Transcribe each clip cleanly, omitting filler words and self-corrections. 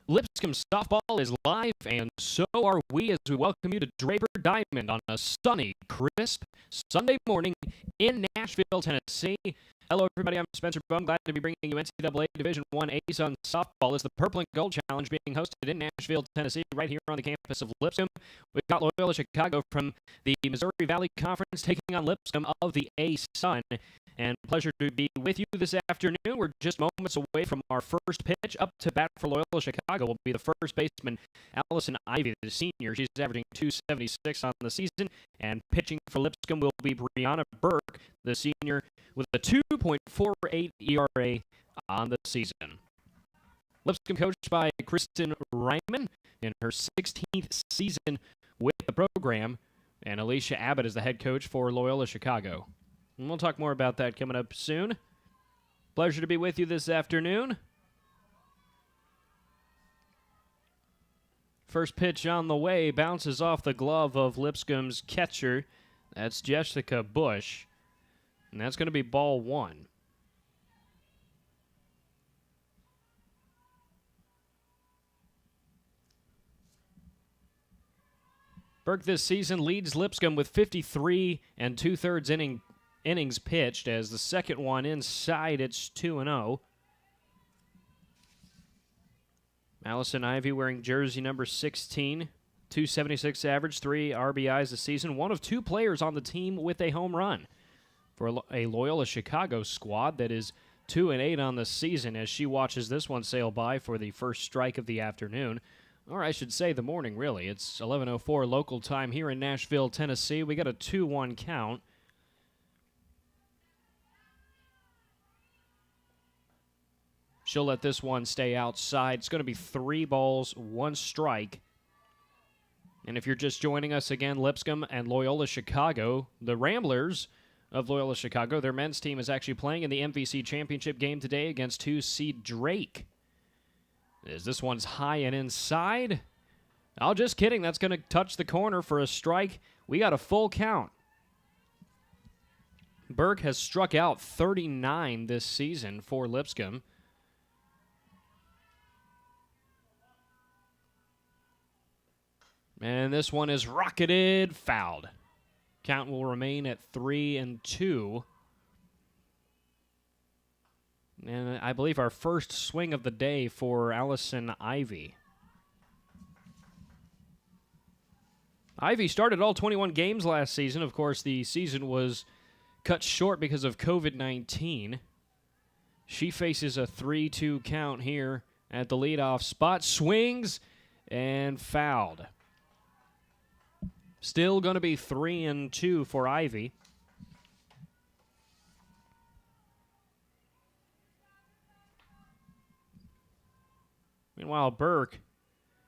Lipscomb softball is live, and so are we as we welcome you to Draper Diamond on a sunny, crisp Sunday morning in Nashville, Tennessee. Hello, everybody. I'm Spencer Bum. Glad to be bringing you NCAA Division I A-Sun softball. It's the Purple and Gold Challenge being hosted in Nashville, Tennessee, right here on the campus of Lipscomb. We've got Loyola-Chicago from the Missouri Valley Conference taking on Lipscomb of the A-Sun. And pleasure to be with you this afternoon. We're just moments away from our first pitch. Up to bat for Loyola-Chicago will be the first baseman, Allison Ivy, the senior. She's averaging .276 on the season. And pitching for Lipscomb will be Brianna Burke, the senior, with a 2.48 ERA on the season. Lipscomb coached by Kristen Ryman in her 16th season with the program. And Alicia Abbott is the head coach for Loyola-Chicago. And we'll talk more about that coming up soon. Pleasure to be with you this afternoon. First pitch on the way, bounces off the glove of Lipscomb's catcher. That's Jessica Bush. And that's going to be ball one. Burke this season leads Lipscomb with 53 and 2/3 innings pitched, as the second one inside, it's 2-0. Allison Ivy wearing jersey number 16, .276 average, 3 RBIs this season. One of 2 players on the team with a home run for a Loyola-Chicago squad that is 2-8 on the season, as she watches this one sail by for the first strike of the afternoon. Or I should say the morning, really. It's 11:04 local time here in Nashville, Tennessee. We got a 2-1 count. She'll let this one stay outside. It's going to be 3 balls, 1 strike. And if you're just joining us again, Lipscomb and Loyola-Chicago, the Ramblers of Loyola-Chicago, their men's team is actually playing in the MVC championship game today against 2-seed Drake. As this one's high and inside. Oh, just kidding. That's going to touch the corner for a strike. We got a full count. Burke has struck out 39 this season for Lipscomb. And this one is rocketed, fouled. Count will remain at 3-2. And I believe our first swing of the day for Allison Ivy. Ivy started all 21 games last season. Of course, the season was cut short because of COVID-19. She faces a 3-2 count here at the leadoff spot. Swings and fouled. Still going to be 3-2 for Ivy. Meanwhile, Burke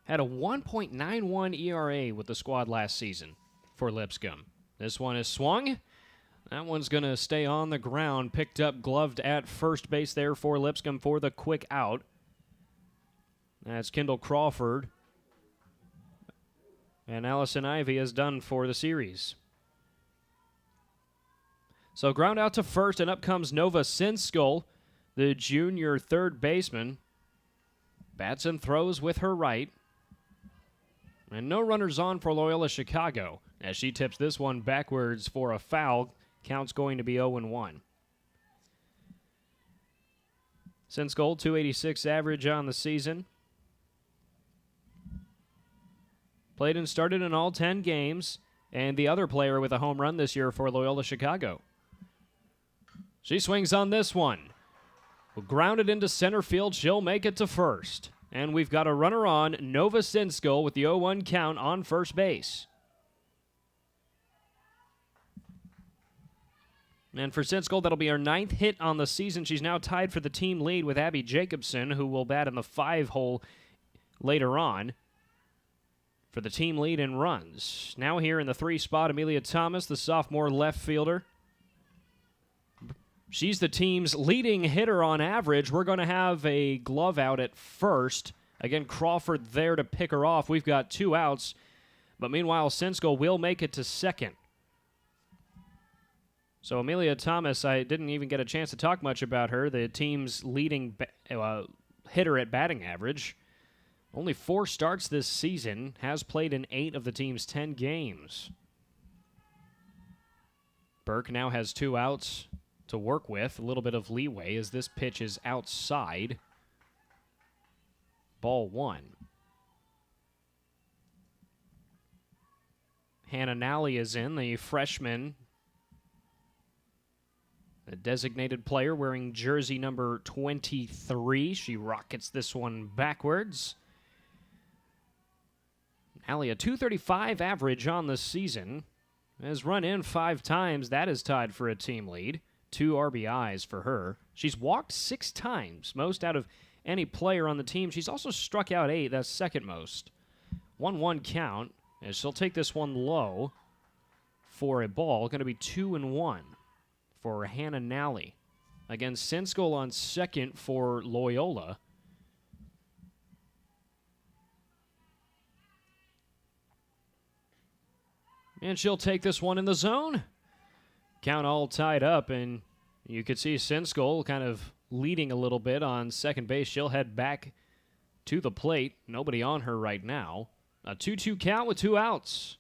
had a 1.91 ERA with the squad last season for Lipscomb. This one is swung. That one's going to stay on the ground. Picked up, gloved at first base there for Lipscomb for the quick out. That's Kendall Crawford. And Allison Ivy is done for the series. So ground out to first, and up comes Nova Sinskol, the junior third baseman. Bats and throws with her right. And no runners on for Loyola-Chicago, as she tips this one backwards for a foul. Count's going to be 0-1. Sinskol, .286 average on the season. Played and started in all 10 games, and the other player with a home run this year for Loyola-Chicago. She swings on this one. Will ground it into center field. She'll make it to first. And we've got a runner on, Nova Sinskol, with the 0-1 count on first base. And for Sinskol, that'll be her 9th hit on the season. She's now tied for the team lead with Abby Jacobson, who will bat in the 5-hole later on for the team lead in runs. Now here in the 3 spot, Amelia Thomas, the sophomore left fielder. She's the team's leading hitter on average. We're going to have a glove out at first. Again, Crawford there to pick her off. We've got 2 outs. But meanwhile, Sinskol will make it to second. So Amelia Thomas, I didn't even get a chance to talk much about her. The team's leading hitter at batting average. Only 4 starts this season, has played in 8 of the team's 10 games. Burke now has 2 outs to work with, a little bit of leeway as this pitch is outside. Ball 1. Hannah Nally is in, the freshman. A designated player wearing jersey number 23. She rockets this one backwards. Nally, a .235 average on the season. Has run in 5 times. That is tied for a team lead. 2 RBIs for her. She's walked 6 times, most out of any player on the team. She's also struck out 8. That's second most. 1-1 count. And she'll take this one low for a ball. Going to be 2-1 for Hannah Nally. Again, Sinskol on second for Loyola. And she'll take this one in the zone. Count all tied up, and you could see Sinskol kind of leading a little bit on second base. She'll head back to the plate. Nobody on her right now. A 2-2 count with 2 outs.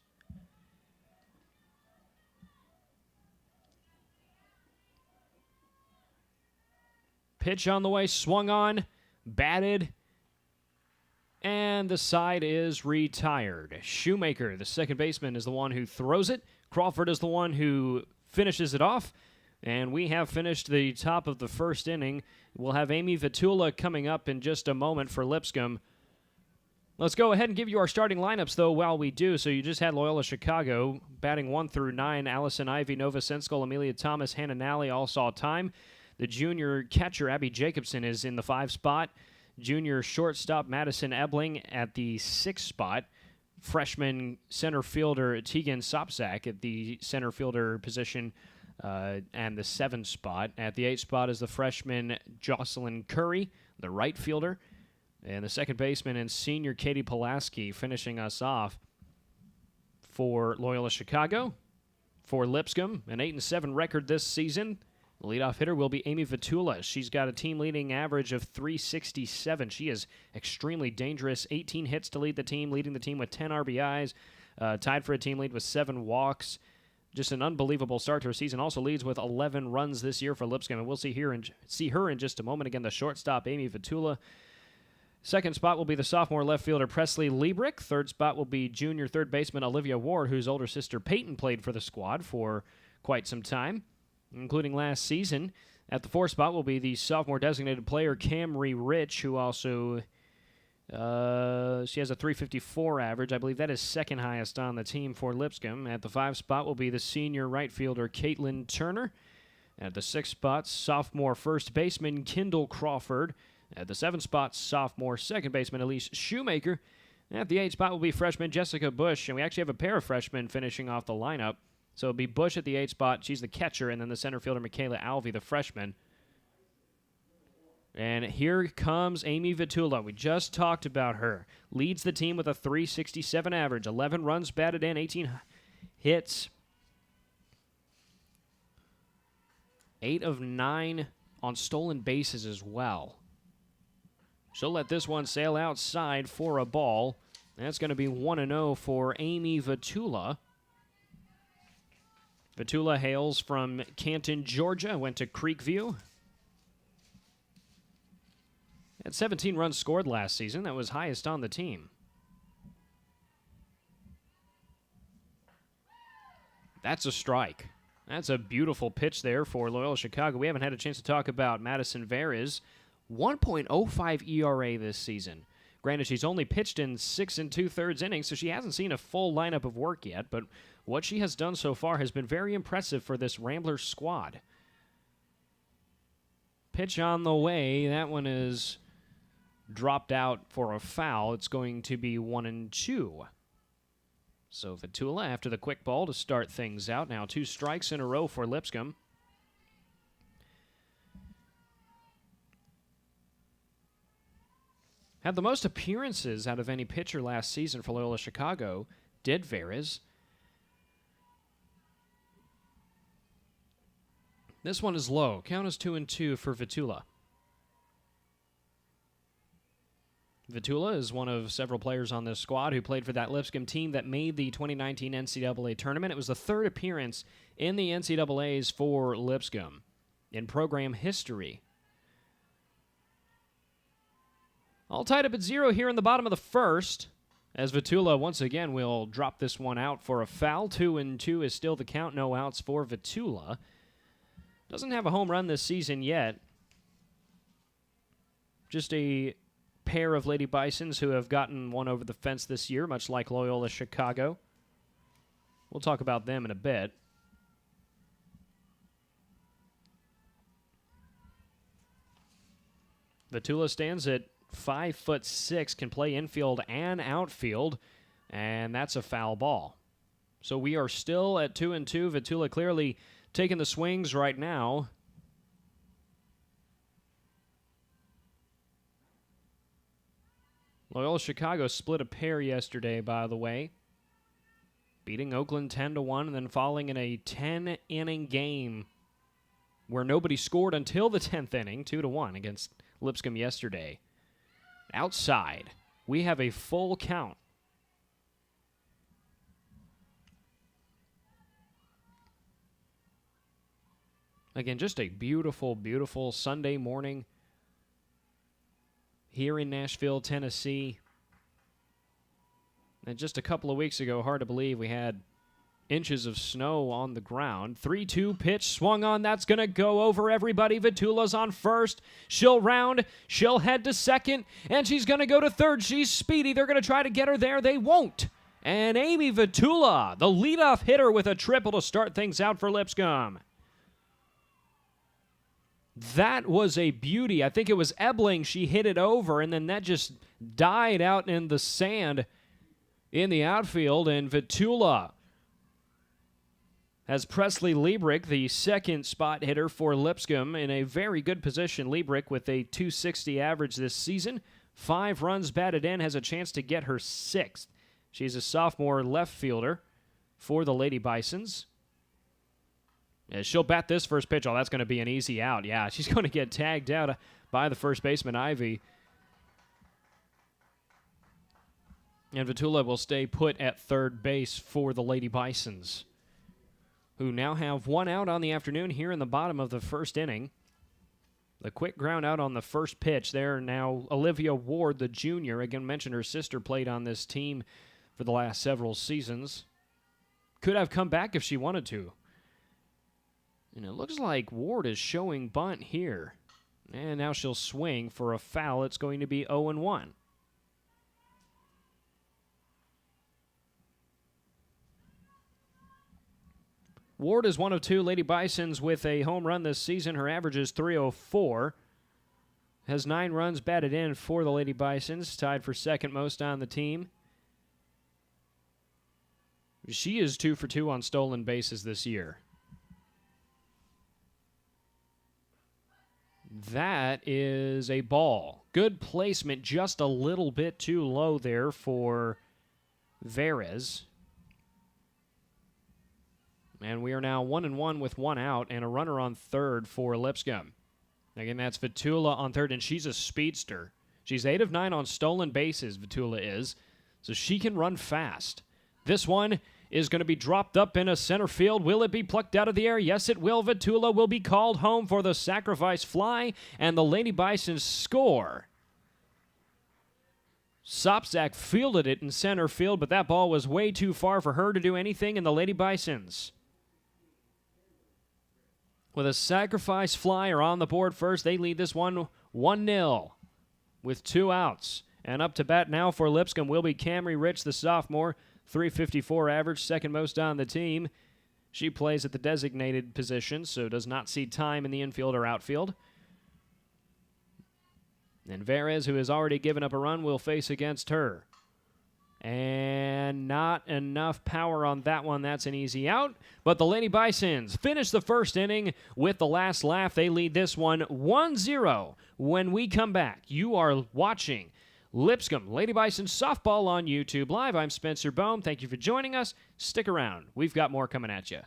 Pitch on the way, swung on, batted, and the side is retired. Shoemaker, the second baseman, is the one who throws it. Crawford is the one who finishes it off. And we have finished the top of the first inning. We'll have Amy Vatula coming up in just a moment for Lipscomb. Let's go ahead and give you our starting lineups, though, while we do. So you just had Loyola-Chicago batting 1 through 9. Allison Ivy, Nova Sinskol, Amelia Thomas, Hannah Nally all saw time. The junior catcher, Abby Jacobson, is in the 5 spot. Junior shortstop, Madison Ebling, at the 6 spot. Freshman center fielder, Tegan Sopsack, at the center fielder position and the 7 spot. At the 8 spot is the freshman, Jocelyn Curry, the right fielder. And the second baseman and senior Katie Pulaski finishing us off for Loyola-Chicago. For Lipscomb, an 8-7 record this season. The leadoff hitter will be Amy Vetula. She's got a team-leading average of .367. She is extremely dangerous. 18 hits to lead the team, leading the team with 10 RBIs. Tied for a team lead with 7 walks. Just an unbelievable start to her season. Also leads with 11 runs this year for Lipscomb. And we'll see her in just a moment. Again, the shortstop, Amy Vetula. Second spot will be the sophomore left fielder, Presley Liebrick. Third spot will be junior third baseman, Olivia Ward, whose older sister, Peyton, played for the squad for quite some time, including last season. At the 4th spot will be the sophomore designated player, Camry Rich, who also, she has a .354 average. I believe that is second highest on the team for Lipscomb. At the 5 spot will be the senior right fielder, Caitlyn Turner. At the 6th spot, sophomore first baseman, Kendall Crawford. At the 7th spot, sophomore second baseman, Elise Shoemaker. At the 8th spot will be freshman Jessica Bush, and we actually have a pair of freshmen finishing off the lineup. So it'll be Bush at the 8th spot. She's the catcher, and then the center fielder, Michaela Alvey, the freshman. And here comes Amy Vetula. We just talked about her. Leads the team with a .367 average. 11 runs batted in, 18 hits. 8 of 9 on stolen bases as well. She'll let this one sail outside for a ball. That's going to be 1-0 for Amy Vetula. Vetula hails from Canton, Georgia, went to Creekview. Had 17 runs scored last season. That was highest on the team. That's a strike. That's a beautiful pitch there for Loyola-Chicago. We haven't had a chance to talk about Madison Veres. 1.05 ERA this season. Granted, she's only pitched in 6 2/3 innings, so she hasn't seen a full lineup of work yet, but what she has done so far has been very impressive for this Ramblers squad. Pitch on the way. That one is dropped out for a foul. It's going to be 1-2. So Vatula after the quick ball to start things out. Now 2 strikes in a row for Lipscomb. Had the most appearances out of any pitcher last season for Loyola-Chicago, did Veres. This one is low. Count is 2-2 for Vetula. Vatula is one of several players on this squad who played for that Lipscomb team that made the 2019 NCAA tournament. It was the third appearance in the NCAAs for Lipscomb in program history. All tied up at 0 here in the bottom of the first, as Vatula once again will drop this one out for a foul. 2-2 is still the count, no outs for Vatula. Doesn't have a home run this season yet. Just a pair of Lady Bisons who have gotten one over the fence this year, much like Loyola-Chicago. We'll talk about them in a bit. Vetula stands at 5'6", can play infield and outfield, and that's a foul ball. So we are still at 2-2. Vetula clearly taking the swings right now. Loyola-Chicago split a pair yesterday, by the way, beating Oakland 10-1 and then falling in a 10-inning game where nobody scored until the 10th inning, 2-1 against Lipscomb yesterday. Outside, we have a full count. Again, just a beautiful, beautiful Sunday morning here in Nashville, Tennessee. And just a couple of weeks ago, hard to believe, we had inches of snow on the ground. 3-2 pitch swung on. That's going to go over everybody. Vatula's on first. She'll round. She'll head to second. And she's going to go to third. She's speedy. They're going to try to get her there. They won't. And Amy Vetula, the leadoff hitter with a triple to start things out for Lipscomb. That was a beauty. I think it was Ebling. She hit it over, and then that just died out in the sand in the outfield. And Vetula has Presley Liebrick, the second spot hitter for Lipscomb, in a very good position. Liebrick with a .260 average this season. 5 runs batted in, has a chance to get her 6th. She's a sophomore left fielder for the Lady Bisons. As she'll bat this first pitch. Oh, that's going to be an easy out. Yeah, she's going to get tagged out by the first baseman, Ivy. And Vatula will stay put at third base for the Lady Bisons, who now have 1 out on the afternoon here in the bottom of the first inning. The quick ground out on the first pitch there. Now Olivia Ward, the junior, again mentioned her sister played on this team for the last several seasons. Could have come back if she wanted to. And it looks like Ward is showing bunt here. And now she'll swing for a foul. It's going to be 0-1. Ward is one of 2 Lady Bisons with a home run this season. Her average is .304. Has 9 runs batted in for the Lady Bisons, tied for second most on the team. She is 2 for 2 on stolen bases this year. That is a ball. Good placement, just a little bit too low there for Verez. And we are now 1-1 with 1 out and a runner on third for Lipscomb. Again, that's Vetula on third, and she's a speedster. She's 8 of 9 on stolen bases, Vetula is, so she can run fast. This one is going to be dropped up in a center field. Will it be plucked out of the air? Yes, it will. Vetula will be called home for the sacrifice fly, and the Lady Bisons score. Sopzak fielded it in center field, but that ball was way too far for her to do anything, and the Lady Bisons, with a sacrifice flyer on the board first, they lead this one 1-0 with 2 outs. And up to bat now for Lipscomb will be Camry Rich, the sophomore. .354 average, second most on the team. She plays at the designated position, so does not see time in the infield or outfield. And Verez, who has already given up a run, will face against her. And not enough power on that one. That's an easy out. But the Lady Bisons finish the first inning with the last laugh. They lead this one 1-0. When we come back, you are watching Lipscomb Lady Bison softball on YouTube Live. I'm Spencer Bohm. Thank you for joining us. Stick around. We've got more coming at you.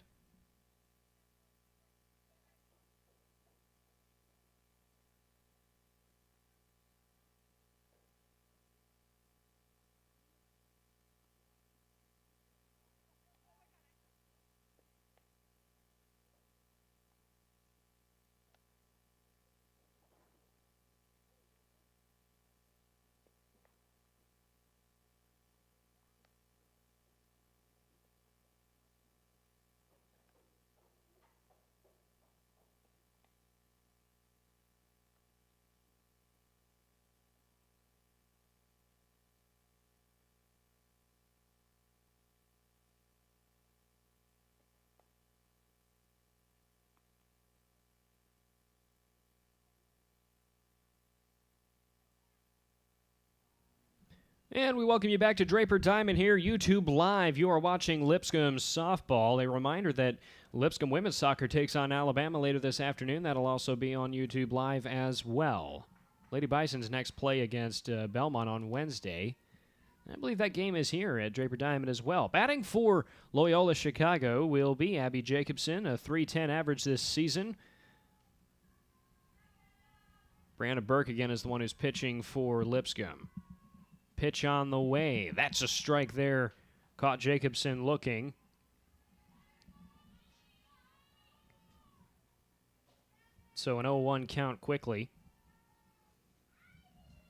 And we welcome you back to Draper Diamond here, YouTube Live. You are watching Lipscomb softball. A reminder that Lipscomb women's soccer takes on Alabama later this afternoon. That'll also be on YouTube Live as well. Lady Bison's next play against Belmont on Wednesday. I believe that game is here at Draper Diamond as well. Batting for Loyola-Chicago will be Abby Jacobson, a .310 average this season. Brianna Burke again is the one who's pitching for Lipscomb. Pitch on the way. That's a strike there. Caught Jacobson looking. So an 0-1 count quickly.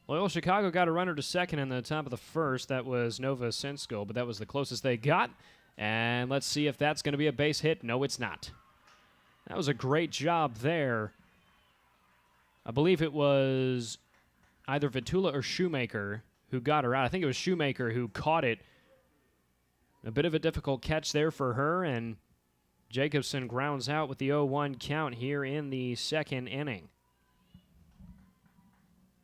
Loyola-Chicago got a runner to second in the top of the first. That was Nova Sensko, but that was the closest they got. And let's see if that's going to be a base hit. No, it's not. That was a great job there. I believe it was either Vetula or Shoemaker who got her out. I think it was Shoemaker who caught it. A bit of a difficult catch there for her, and Jacobson grounds out with the 0-1 count here in the second inning.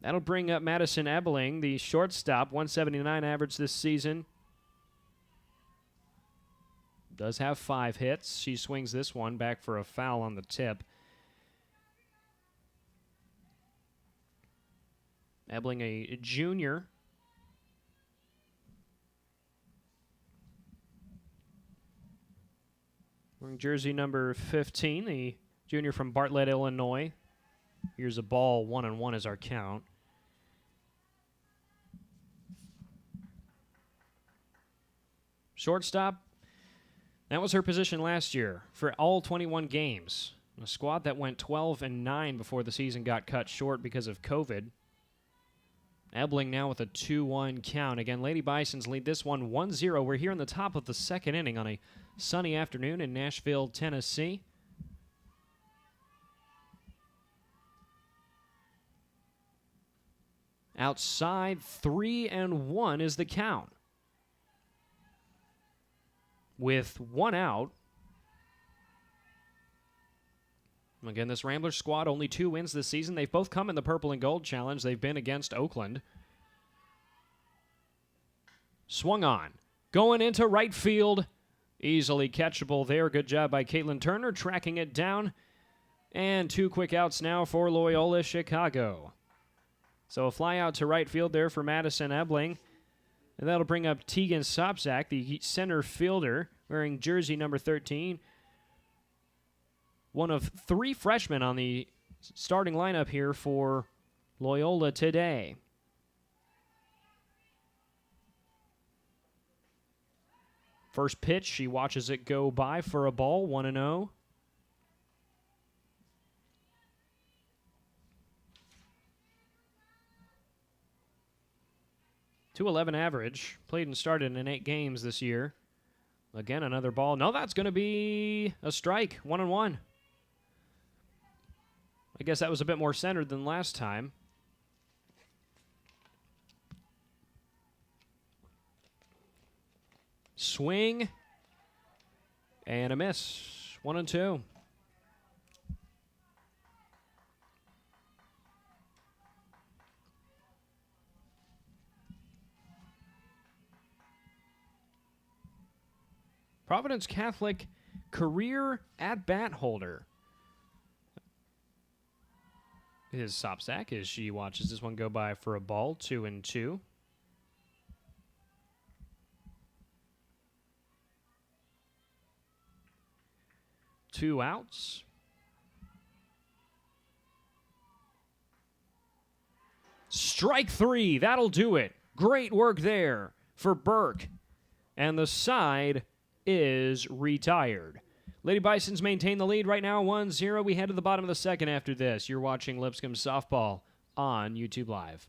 That'll bring up Madison Ebeling, the shortstop, .179 average this season. Does have 5 hits. She swings this one back for a foul on the tip. Ebeling, a junior. Wearing jersey number 15, the junior from Bartlett, Illinois. Here's a ball, 1-1 is our count. Shortstop, that was her position last year for all 21 games. A squad that went 12-9 before the season got cut short because of COVID. Ebeling now with a 2-1 count. Again, Lady Bisons lead this one 1-0. We're here in the top of the second inning on a sunny afternoon in Nashville, Tennessee. Outside, 3-1 is the count. With 1 out. Again, this Rambler squad, only 2 wins this season. They've both come in the Purple and Gold Challenge. They've been against Oakland. Swung on. Going into right field. Easily catchable there. Good job by Caitlyn Turner tracking it down. And 2 quick outs now for Loyola-Chicago. So a fly out to right field there for Madison Ebeling. And that'll bring up Tegan Sopzak, the center fielder, wearing jersey number 13. One of 3 freshmen on the starting lineup here for Loyola today. First pitch, she watches it go by for a ball, 1-0. .211 average. Played and started in 8 games this year. Again, another ball. No, that's going to be a strike. 1-1. I guess that was a bit more centered than last time. Swing. And a miss. 1-2. Providence Catholic career at-bat holder is Sopzak as she watches this one go by for a ball, 2-2. Two outs. Strike 3. That'll do it. Great work there for Burke. And the side is retired. Lady Bisons maintain the lead right now, 1-0. We head to the bottom of the second after this. You're watching Lipscomb softball on YouTube Live.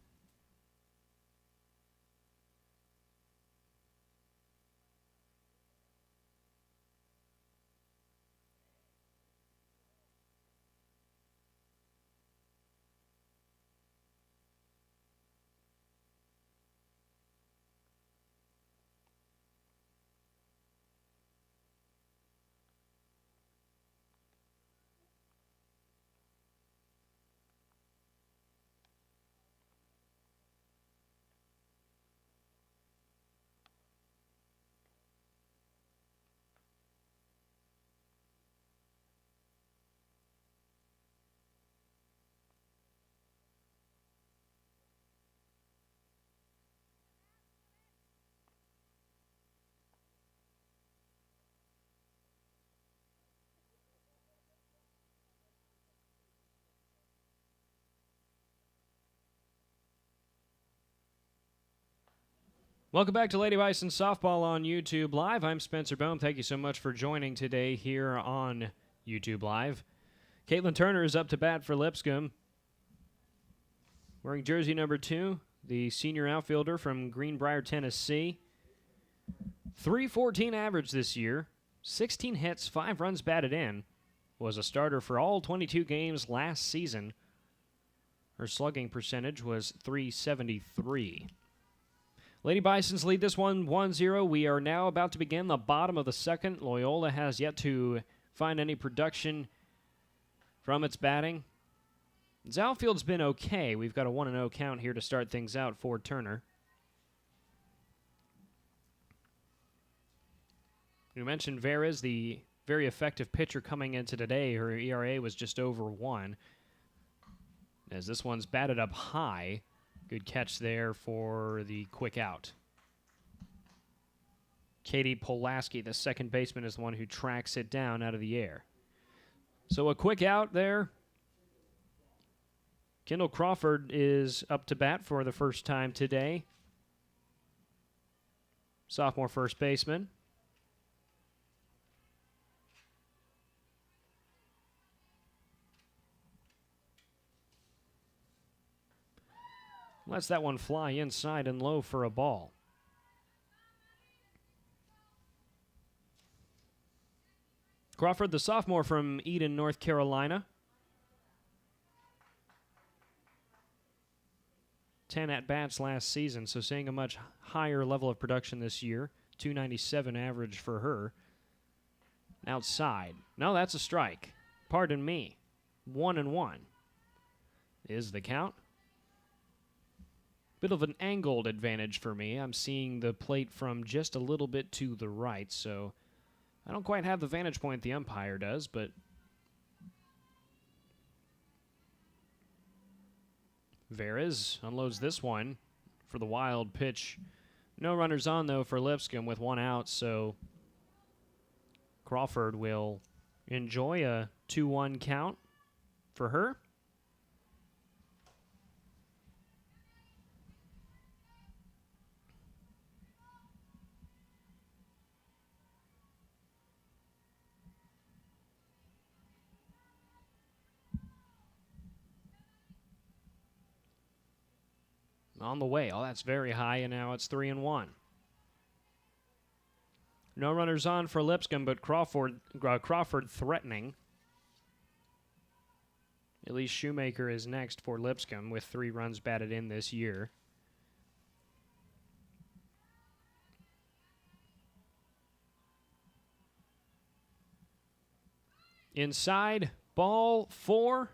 Welcome back to Lady Bison Softball on YouTube Live. I'm Spencer Bohm. Thank you so much for joining today here on YouTube Live. Caitlyn Turner is up to bat for Lipscomb. Wearing jersey number 2, the senior outfielder from Greenbrier, Tennessee. .314 average this year, 16 hits, 5 runs batted in. Was a starter for all 22 games last season. Her slugging percentage was .373. Lady Bisons lead this one 1-0. We are now about to begin the bottom of the second. Loyola has yet to find any production from its batting. Its outfield's been okay. We've got a 1-0 count here to start things out for Turner. We mentioned Vera's the very effective pitcher coming into today. Her ERA was just over 1. As this one's batted up high. Good catch there for the quick out. Katie Polaski, the second baseman, is the one who tracks it down out of the air. So a quick out there. Kendall Crawford is up to bat for the first time today. Sophomore first baseman. Lets that one fly inside and low for a ball. Crawford, the sophomore from Eden, North Carolina. 10 at-bats last season, so seeing a much higher level of production this year. .297 average for her. Outside. No, that's a strike. Pardon me. 1-1 is the count. Bit of an angled advantage for me. I'm seeing the plate from just a little bit to the right, so I don't quite have the vantage point the umpire does, but Veras unloads this one for the wild pitch. No runners on, though, for Lipscomb with 1 out, so Crawford will enjoy a 2-1 count for her. On the way. Oh, that's very high, and now it's 3-1. No runners on for Lipscomb, but Crawford threatening. Elise Shoemaker is next for Lipscomb with 3 runs batted in this year. Inside, ball 4.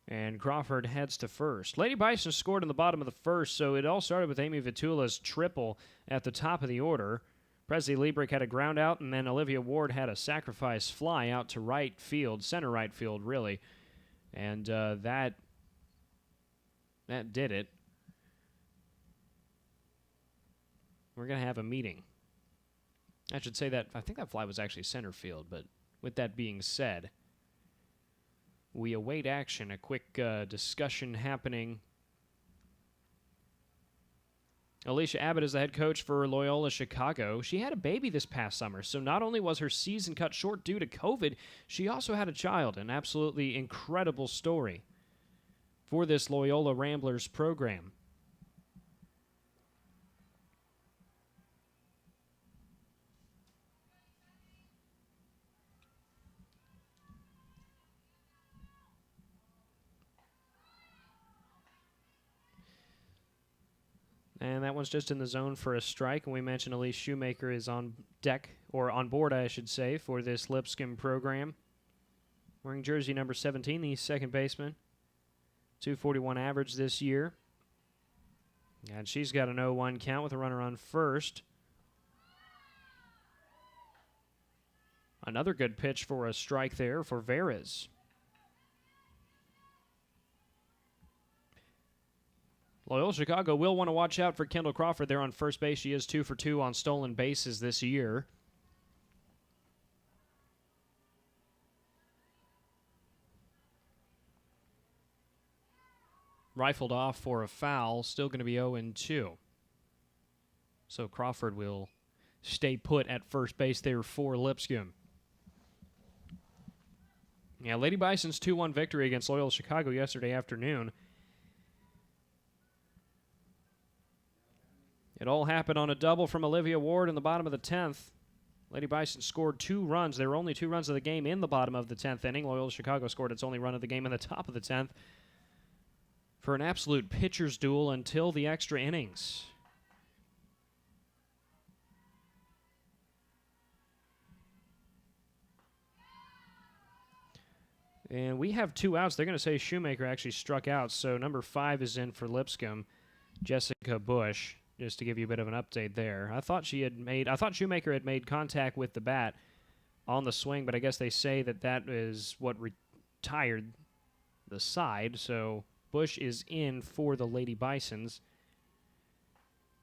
And Crawford heads to first. Lady Bison scored in the bottom of the first, so it all started with Amy Vatula's triple at the top of the order. Presley Liebrick had a ground out, and then Olivia Ward had a sacrifice fly out to right field, center right field, really. And that did it. We're going to have a meeting. I should say that I think that fly was actually center field, but with that being said, we await action. A quick discussion happening. Alicia Abbott is the head coach for Loyola-Chicago. She had a baby this past summer, so not only was her season cut short due to COVID, she also had a child. An absolutely incredible story for this Loyola Ramblers program. And that one's just in the zone for a strike. And we mentioned Elise Shoemaker is on deck, or on board, I should say, for this Lipscomb program. Wearing jersey number 17, the second baseman. .241 average this year. And she's got an 0-1 count with a runner on first. Another good pitch for a strike there for Veras. Loyola-Chicago will want to watch out for Kendall Crawford there on first base. She is 2 for 2 on stolen bases this year. Rifled off for a foul. Still going to be 0-2. So Crawford will stay put at first base there for Lipscomb. Yeah, Lady Bison's 2-1 victory against Loyola-Chicago yesterday afternoon. It all happened on a double from Olivia Ward in the bottom of the 10th. Lady Bison scored 2 runs. There were only 2 runs of the game in the bottom of the 10th inning. Loyola-Chicago scored its only run of the game in the top of the 10th for an absolute pitcher's duel until the extra innings. And we have 2 outs. They're going to say Shoemaker actually struck out, so number 5 is in for Lipscomb, Jessica Bush, just to give you a bit of an update there. I thought Shoemaker had made contact with the bat on the swing, but I guess they say that is what retired the side, so Bush is in for the Lady Bisons.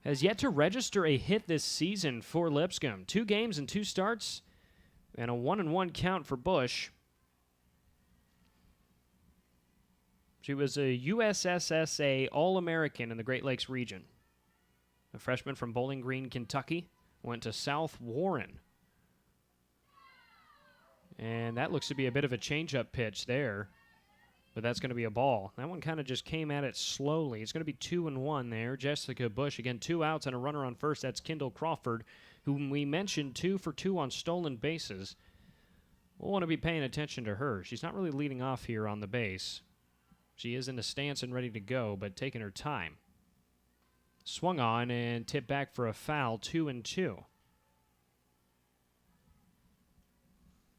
Has yet to register a hit this season for Lipscomb. 2 games and 2 starts, and a 1-1 count for Bush. She was a USSSA All-American in the Great Lakes region. A freshman from Bowling Green, Kentucky, went to South Warren. And that looks to be a bit of a change-up pitch there, but that's going to be a ball. That one kind of just came at it slowly. It's going to be 2-1 there. Jessica Bush, again, 2 outs and a runner on first. That's Kendall Crawford, whom we mentioned 2 for 2 on stolen bases. We'll want to be paying attention to her. She's not really leading off here on the base. She is in the stance and ready to go, but taking her time. Swung on and tipped back for a foul, 2-2.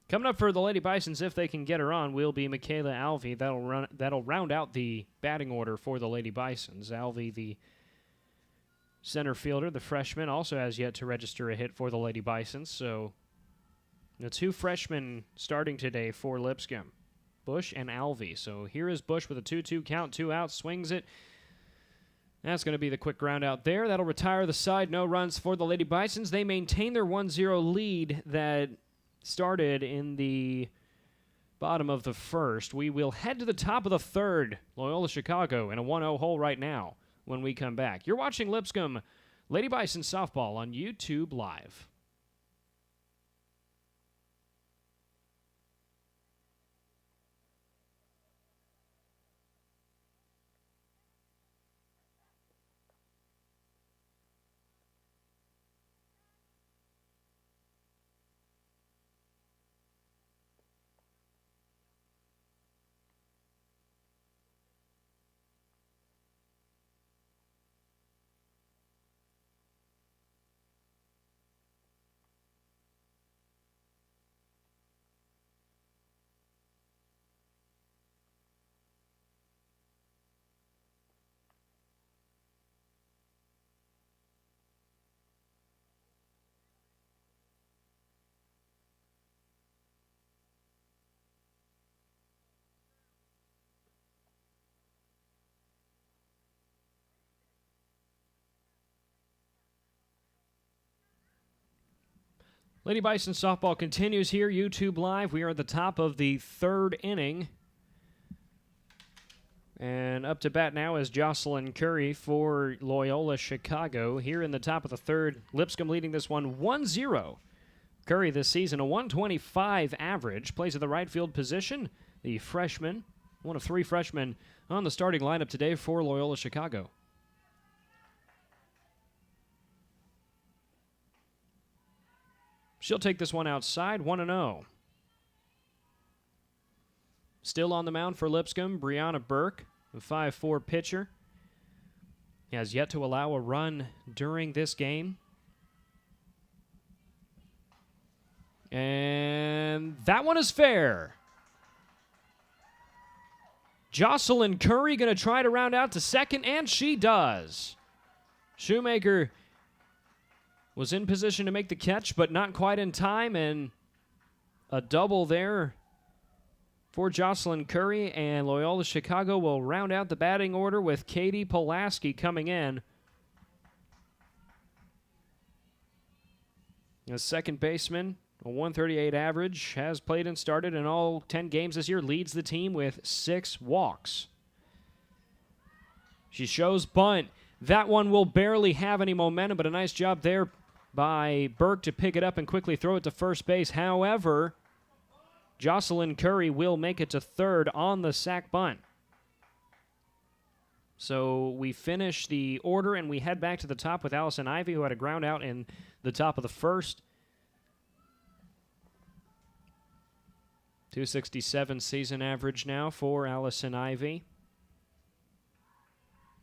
Coming up for the Lady Bisons, if they can get her on, will be Michaela Alvey. That'll round out the batting order for the Lady Bisons. Alvey, the center fielder, the freshman, also has yet to register a hit for the Lady Bisons. So the 2 freshmen starting today for Lipscomb, Bush and Alvey. So here is Bush with a 2-2 count, 2 outs, swings it. That's going to be the quick ground out there. That'll retire the side. No runs for the Lady Bisons. They maintain their 1-0 lead that started in the bottom of the first. We will head to the top of the third. Loyola-Chicago in a 1-0 hole right now when we come back. You're watching Lipscomb Lady Bison Softball on YouTube Live. Lady Bison Softball continues here, YouTube Live. We are at the top of the 3rd inning. And up to bat now is Jocelyn Curry for Loyola-Chicago. Here in the top of the 3rd, Lipscomb leading this one 1-0. Curry this season, a 125 average, plays at the right field position. The freshman, one of 3 freshmen on the starting lineup today for Loyola-Chicago. She'll take this one outside, 1-0. Still on the mound for Lipscomb, Brianna Burke, a 5'4" pitcher. He has yet to allow a run during this game. And that one is fair. Jocelyn Curry going to try to round out to second, and she does. Shoemaker was in position to make the catch, but not quite in time, and a double there for Jocelyn Curry, and Loyola-Chicago will round out the batting order with Katie Pulaski coming in. The second baseman, a 138 average, has played and started in all 10 games this year, leads the team with 6 walks. She shows bunt. That one will barely have any momentum, but a nice job there by Burke to pick it up and quickly throw it to first base. However, Jocelyn Curry will make it to third on the sac bunt. So we finish the order and we head back to the top with Allison Ivy, who had a ground out in the top of the first. 267 season average now for Allison Ivy.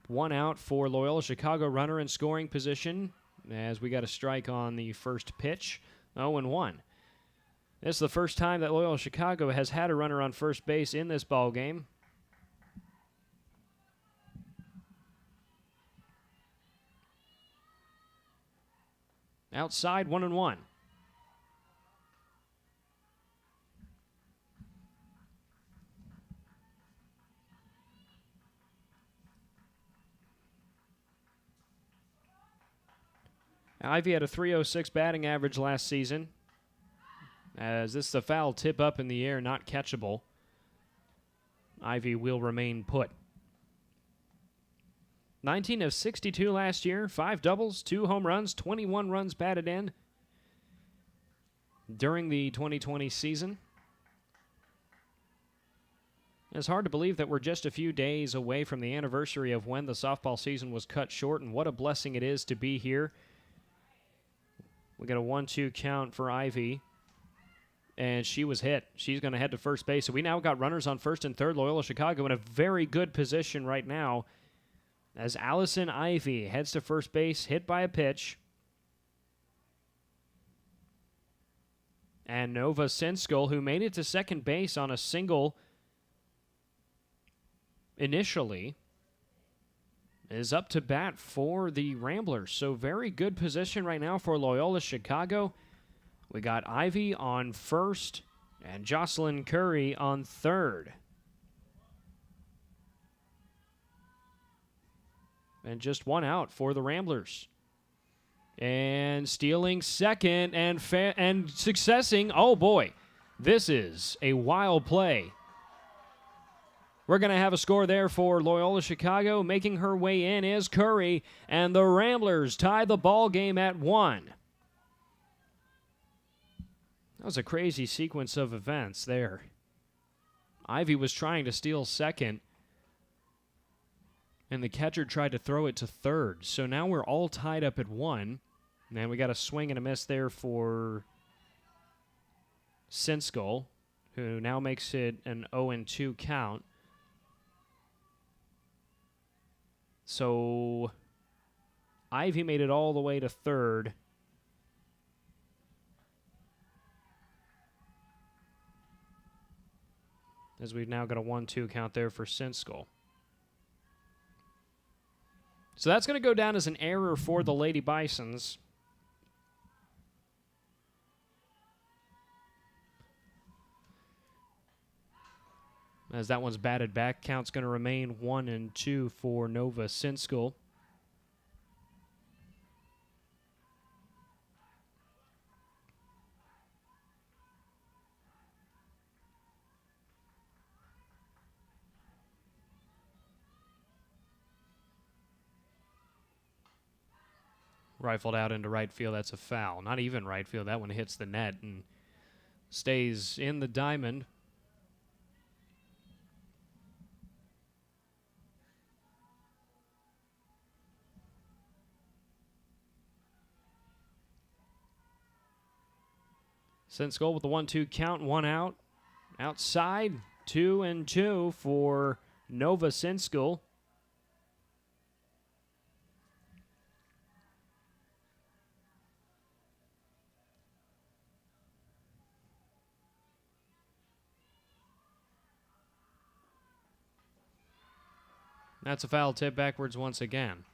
One out for Loyola-Chicago, runner in scoring position, as we got a strike on the first pitch. 0-1. This is the first time that Loyola-Chicago has had a runner on first base in this ball game. Outside, 1-1. Ivy had a .306 batting average last season, as this is a foul tip up in the air, not catchable. Ivy will remain put. 19 of 62 last year, 5 doubles, 2 home runs, 21 runs batted in during the 2020 season. It's hard to believe that we're just a few days away from the anniversary of when the softball season was cut short, and what a blessing it is to be here. We got a 1-2 count for Ivy, and she was hit. She's going to head to first base. So we now got runners on first and third. Loyola-Chicago in a very good position right now as Allison Ivy heads to first base, hit by a pitch. And Nova Sinskul, who made it to second base on a single initially, is up to bat for the Ramblers. So very good position right now for Loyola-Chicago. We got Ivy on first and Jocelyn Curry on third. And just one out for the Ramblers. And stealing second and successing. Oh boy, this is a wild play. We're going to have a score there for Loyola-Chicago. Making her way in is Curry, and the Ramblers tie the ball game at 1. That was a crazy sequence of events there. Ivy was trying to steal second, and the catcher tried to throw it to third. So now we're all tied up at 1, and we got a swing and a miss there for Sinskul, who now makes it an 0-2 count. So Ivy made it all the way to third. As we've now got a 1-2 count there for Sinskul. So that's going to go down as an error for the Lady Bisons. As that one's batted back, count's going to remain 1-2 for Nova Sinskul. Rifled out into right field. That's a foul. Not even right field. That one hits the net and stays in the diamond. Sinskul with the 1-2 count, 1 out. Outside, 2-2 for Nova Sinskul. That's a foul tip backwards once again.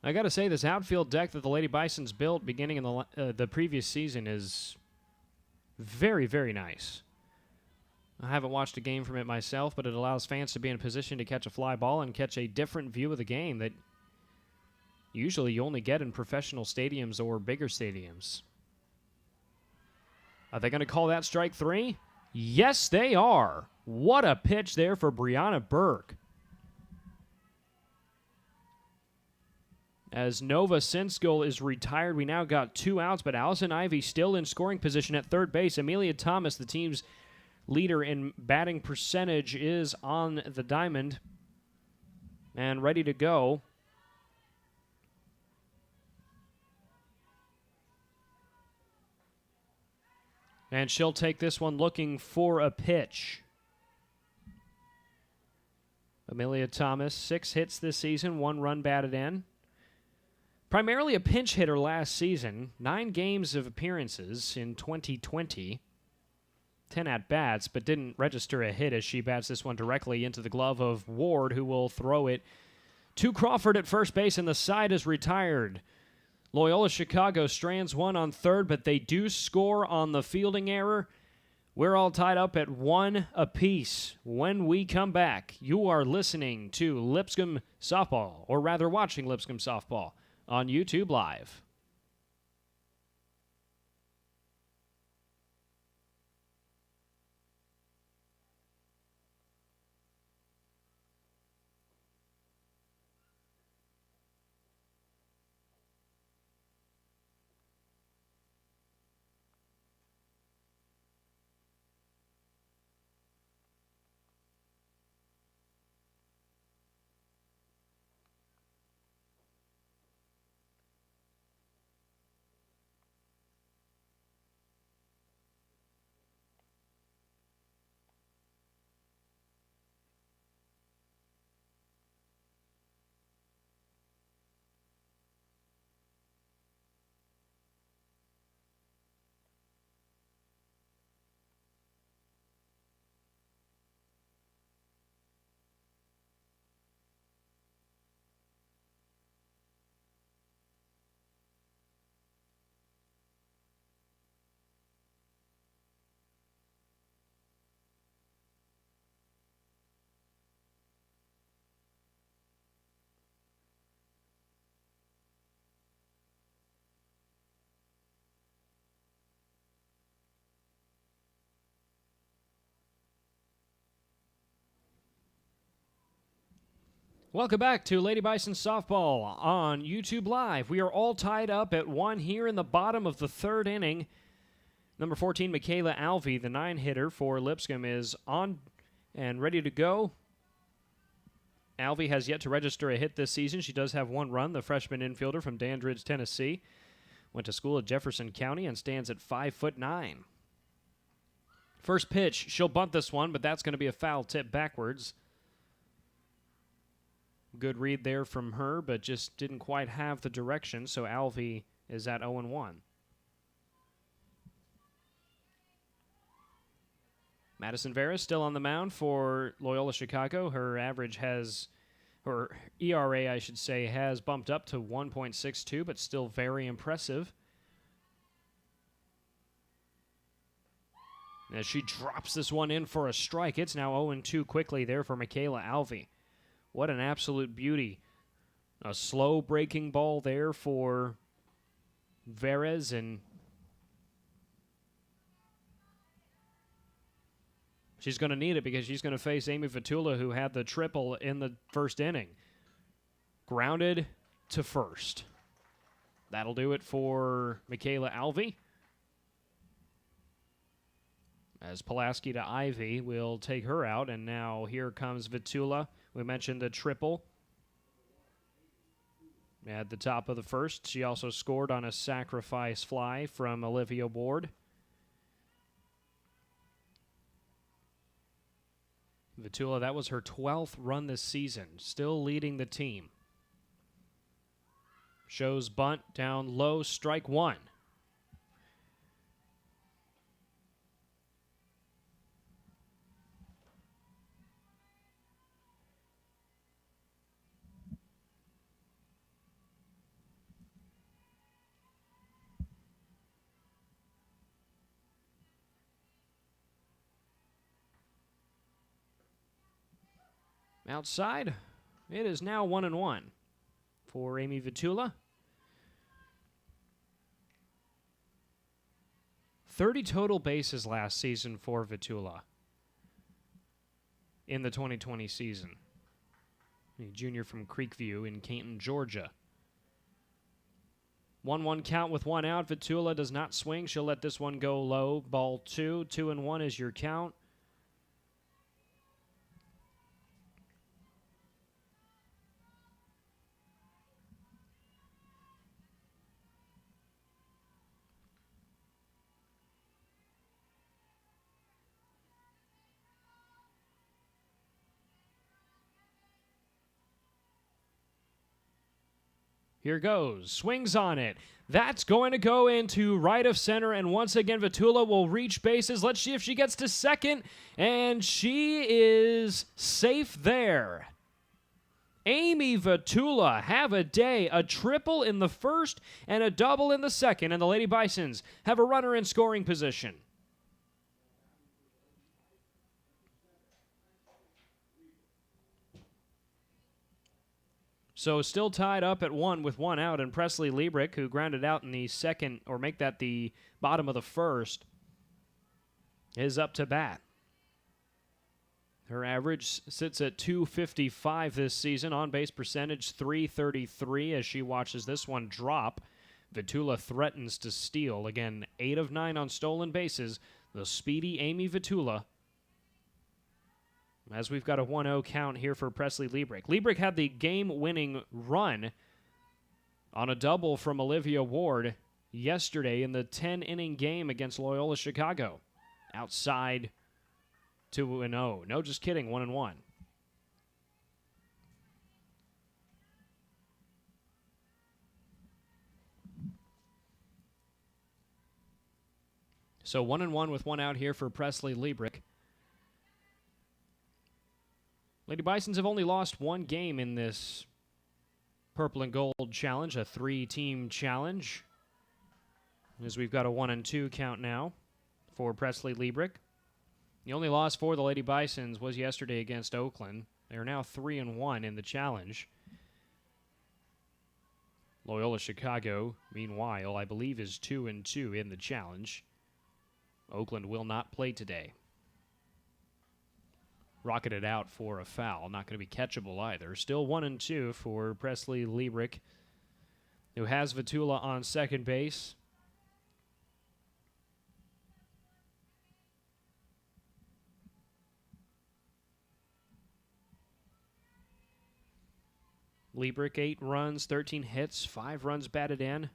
I got to say, this outfield deck that the Lady Bisons built beginning in the previous season is very, very nice. I haven't watched a game from it myself, but it allows fans to be in a position to catch a fly ball and catch a different view of the game that usually you only get in professional stadiums or bigger stadiums. Are they going to call that strike 3? Yes, they are. What a pitch there for Brianna Burke. As Nova Sinskil is retired, we now got 2 outs, but Allison Ivy still in scoring position at third base. Amelia Thomas, the team's leader in batting percentage, is on the diamond and ready to go. And she'll take this one looking for a pitch. Amelia Thomas, 6 hits this season, 1 run batted in. Primarily a pinch hitter last season, 9 games of appearances in 2020, 10 at-bats, but didn't register a hit as she bats this one directly into the glove of Ward, who will throw it to Crawford at first base, and the side is retired. Loyola-Chicago strands one on third, but they do score on the fielding error. We're all tied up at 1 apiece. When we come back, you are listening to Lipscomb Softball, or rather watching Lipscomb Softball on YouTube Live. Welcome back to Lady Bison Softball on YouTube Live. We are all tied up at 1 here in the bottom of the third inning. Number 14, Michaela Alvey, the 9-hitter for Lipscomb, is on and ready to go. Alvey has yet to register a hit this season. She does have 1 run, the freshman infielder from Dandridge, Tennessee. Went to school at Jefferson County and stands at 5'9". First pitch, she'll bunt this one, but that's going to be a foul tip backwards. Good read there from her, but just didn't quite have the direction, so Alvey is at 0-1. Madison Vera still on the mound for Loyola-Chicago. Her ERA, I should say, has bumped up to 1.62, but still very impressive. As she drops this one in for a strike, it's now 0-2 quickly there for Michaela Alvey. What an absolute beauty. A slow breaking ball there for Verez, and she's going to need it because she's going to face Amy Vatula, who had the triple in the first inning. Grounded to first. That'll do it for Michaela Alvey. As Pulaski to Ivy will take her out, and now here comes Vatula. We mentioned the triple at the top of the first. She also scored on a sacrifice fly from Olivia Ward. Vetula, that was her 12th run this season, still leading the team. Shows bunt down low, strike 1. Outside, it is now 1-1 for Amy Vatula. 30 total bases last season for Vatula in the 2020 season. A junior from Creekview in Canton, Georgia. 1-1 count with one out. Vetula does not swing. She'll let this one go low. Ball 2. 2-1 is your count. Here goes. Swings on it. That's going to go into right of center, and once again, Vatula will reach bases. Let's see if she gets to second, and she is safe there. Amy Vatula have a day, a triple in the first and a double in the second, and the Lady Bisons have a runner in scoring position. So still tied up at 1 with one out, and Presley Liebrick, who grounded out in the second, or make that the bottom of the first, is up to bat. Her average sits at .255 this season. On-base percentage .333 as she watches this one drop. Vatula threatens to steal. Again, 8 of 9 on stolen bases. The speedy Amy Vatula. As we've got a 1-0 count here for Presley Liebrick. Liebrick had the game-winning run on a double from Olivia Ward yesterday in the 10-inning game against Loyola-Chicago. Outside 2-0. No, just kidding, 1-1. So 1-1 with one out here for Presley Liebrick. Lady Bisons have only lost one game in this Purple and Gold Challenge, a 3-team challenge. As we've got a 1-2 count now for Presley Liebrick. The only loss for the Lady Bisons was yesterday against Oakland. They are now 3-1 in the challenge. Loyola-Chicago, meanwhile, I believe is 2-2 in the challenge. Oakland will not play today. Rocketed out for a foul. Not going to be catchable either. Still 1-2 for Presley Liebrick, who has Vatula on second base. Liebrick, 8 runs, 13 hits, 5 runs batted in.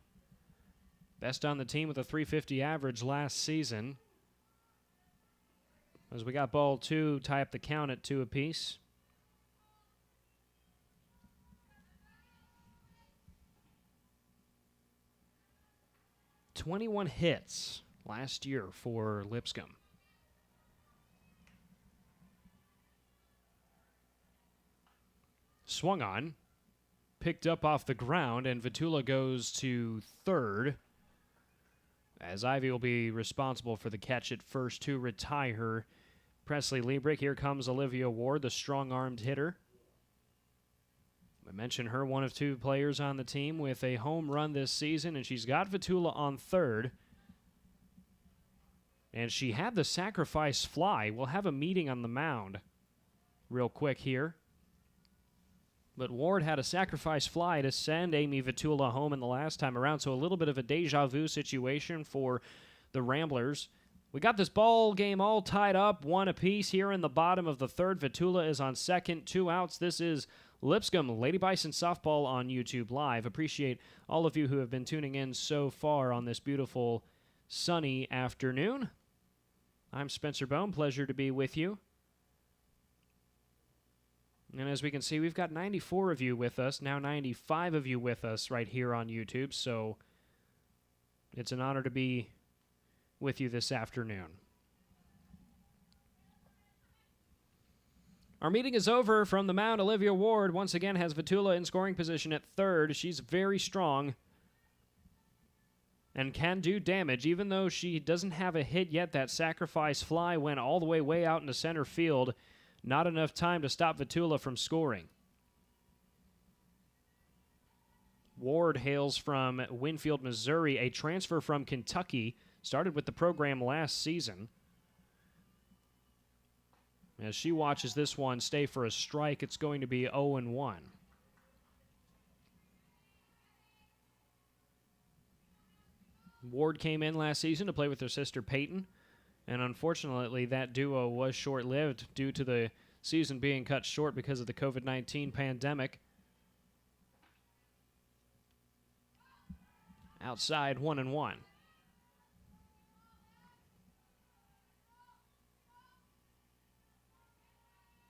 Best on the team with a .350 average last season. As we got ball 2, tie up the count at 2 apiece. .21 hits last year for Lipscomb. Swung on, picked up off the ground, and Vatula goes to third. As Ivy will be responsible for the catch at first to retire Presley Liebrick. Here comes Olivia Ward, the strong-armed hitter. I mentioned her, one of 2 players on the team with a home run this season, and she's got Vatula on third. And she had the sacrifice fly. We'll have a meeting on the mound real quick here. But Ward had a sacrifice fly to send Amy Vatula home in the last time around, so a little bit of a deja vu situation for the Ramblers. We got this ball game all tied up, 1 apiece here in the bottom of the third. Vatula is on second, 2 outs. This is Lipscomb Lady Bison Softball on YouTube Live. Appreciate all of you who have been tuning in so far on this beautiful sunny afternoon. I'm Spencer Bone. Pleasure to be with you. And as we can see, we've got 94 of you with us, now 95 of you with us right here on YouTube, so it's an honor to be with you this afternoon. Our meeting is over. From the mound, Olivia Ward once again has Vatula in scoring position at third. She's very strong and can do damage. Even though she doesn't have a hit yet, that sacrifice fly went all the way out into center field. Not enough time to stop Vatula from scoring. Ward hails from Winfield, Missouri, a transfer from Kentucky. Started with the program last season. As she watches this one stay for a strike, it's going to be 0-1. Ward came in last season to play with her sister Peyton, and unfortunately that duo was short-lived due to the season being cut short because of the COVID-19 pandemic. Outside 1-1.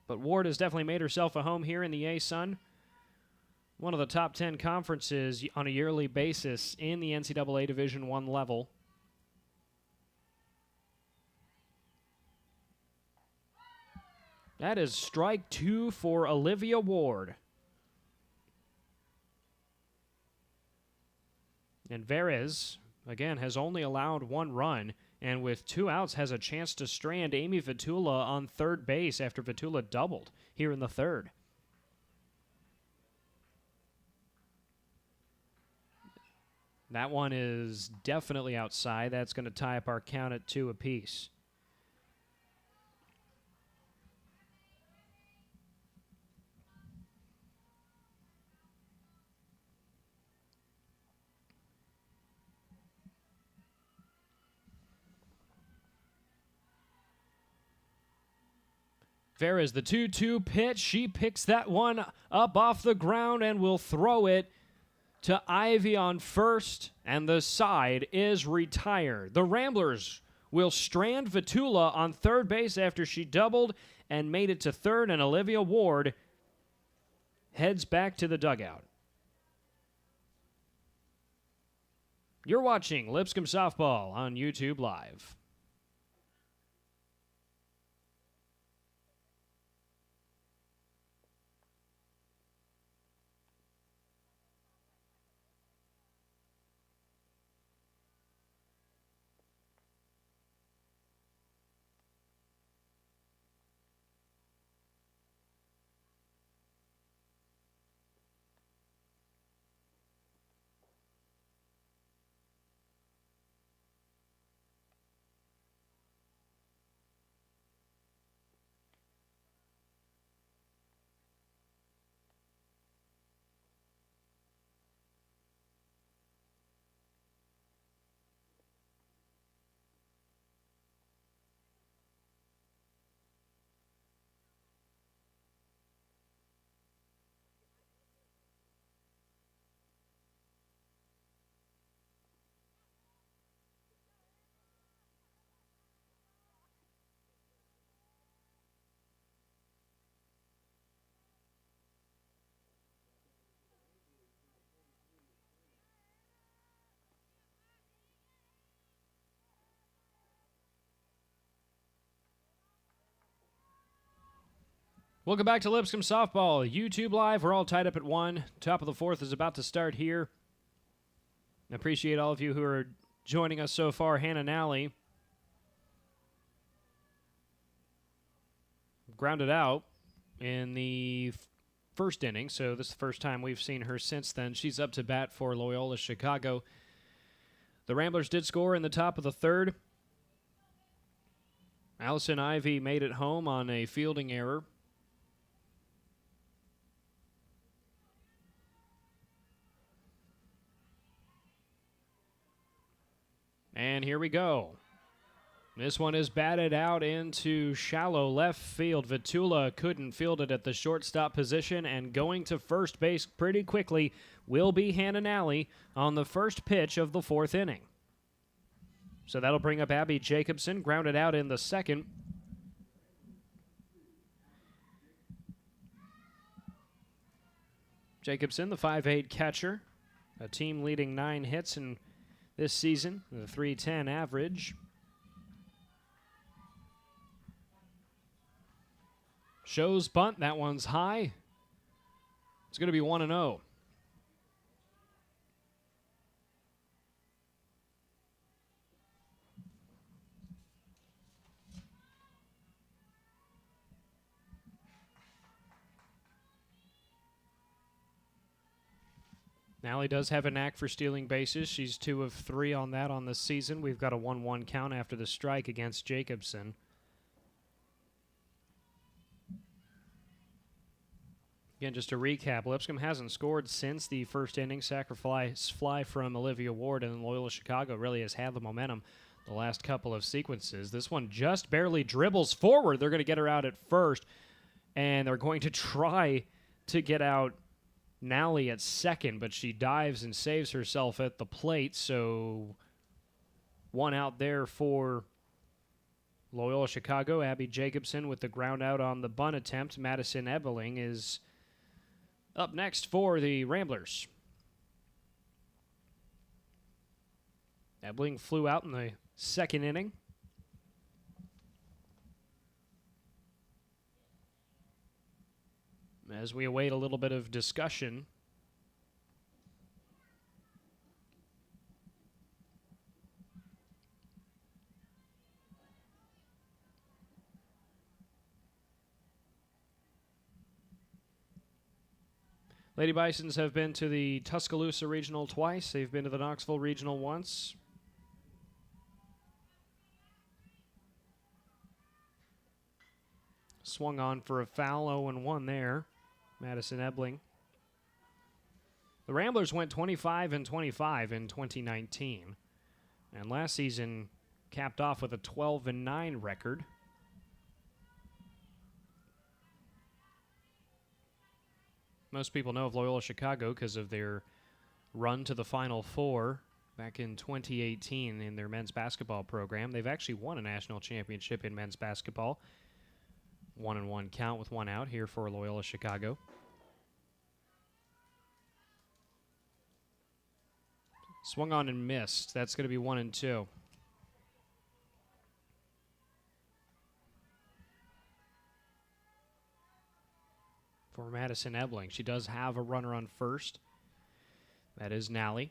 But Ward has definitely made herself a home here in the A-Sun. One of the top 10 conferences on a yearly basis in the NCAA Division I level. That is strike 2 for Olivia Ward. And Verez, again, has only allowed 1 run, and with 2 outs has a chance to strand Amy Vatula on third base after Vatula doubled here in the third. That one is definitely outside. That's going to tie up our count at 2 apiece. Verez, the 2-2 pitch. She picks that one up off the ground and will throw it to Ivy on first, and the side is retired. The Ramblers will strand Vatula on third base after she doubled and made it to third, and Olivia Ward heads back to the dugout. You're watching Lipscomb Softball on YouTube Live. Welcome back to Lipscomb Softball, YouTube Live. We're all tied up at 1. Top of the 4th is about to start here. I appreciate all of you who are joining us so far. Hannah Nally grounded out in the first inning, so this is the first time we've seen her since then. She's up to bat for Loyola-Chicago. The Ramblers did score in the top of the 3rd. Allison Ivy made it home on a fielding error. And here we go. This one is batted out into shallow left field. Vatula couldn't field it at the shortstop position, and going to first base pretty quickly will be Hannah Nally on the first pitch of the 4th inning. So that'll bring up Abby Jacobson, grounded out in the 2nd. Jacobson, the 5'8" catcher, a team leading 9 hits in this season, the .310 average. Shows bunt. That one's high. It's going to be 1-0. Nally does have a knack for stealing bases. She's 2 of 3 on that on the season. We've got a 1-1 count after the strike against Jacobson. Again, just to recap, Lipscomb hasn't scored since the first inning. Sacrifice fly from Olivia Ward, and Loyola-Chicago really has had the momentum the last couple of sequences. This one just barely dribbles forward. They're going to get her out at first, and they're going to try to get out Nally at second, but she dives and saves herself at the plate, so one out there for Loyola-Chicago. Abby Jacobson with the ground out on the bunt attempt. Madison Ebeling is up next for the Ramblers. Ebeling flew out in the second inning. As we await a little bit of discussion, Lady Bisons have been to the Tuscaloosa Regional twice. They've been to the Knoxville Regional once. Swung on for a foul, 0-1 there. Madison Ebeling. The Ramblers went 25-25 in 2019. And last season capped off with a 12-9 record. Most people know of Loyola-Chicago because of their run to the Final Four back in 2018 in their men's basketball program. They've actually won a national championship in men's basketball. 1-1 count with one out here for Loyola-Chicago. Swung on and missed. That's going to be 1-2. For Madison Ebeling. She does have a runner on first. That is Nally.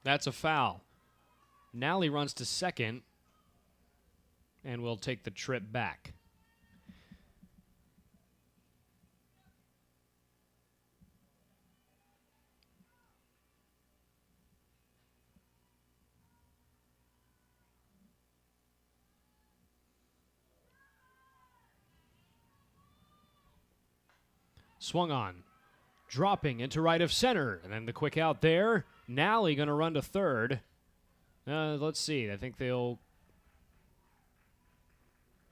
That's a foul. Nally runs to second and will take the trip back. Swung on. Dropping into right of center. And then the quick out there. Nally going to run to third. Let's see. I think they'll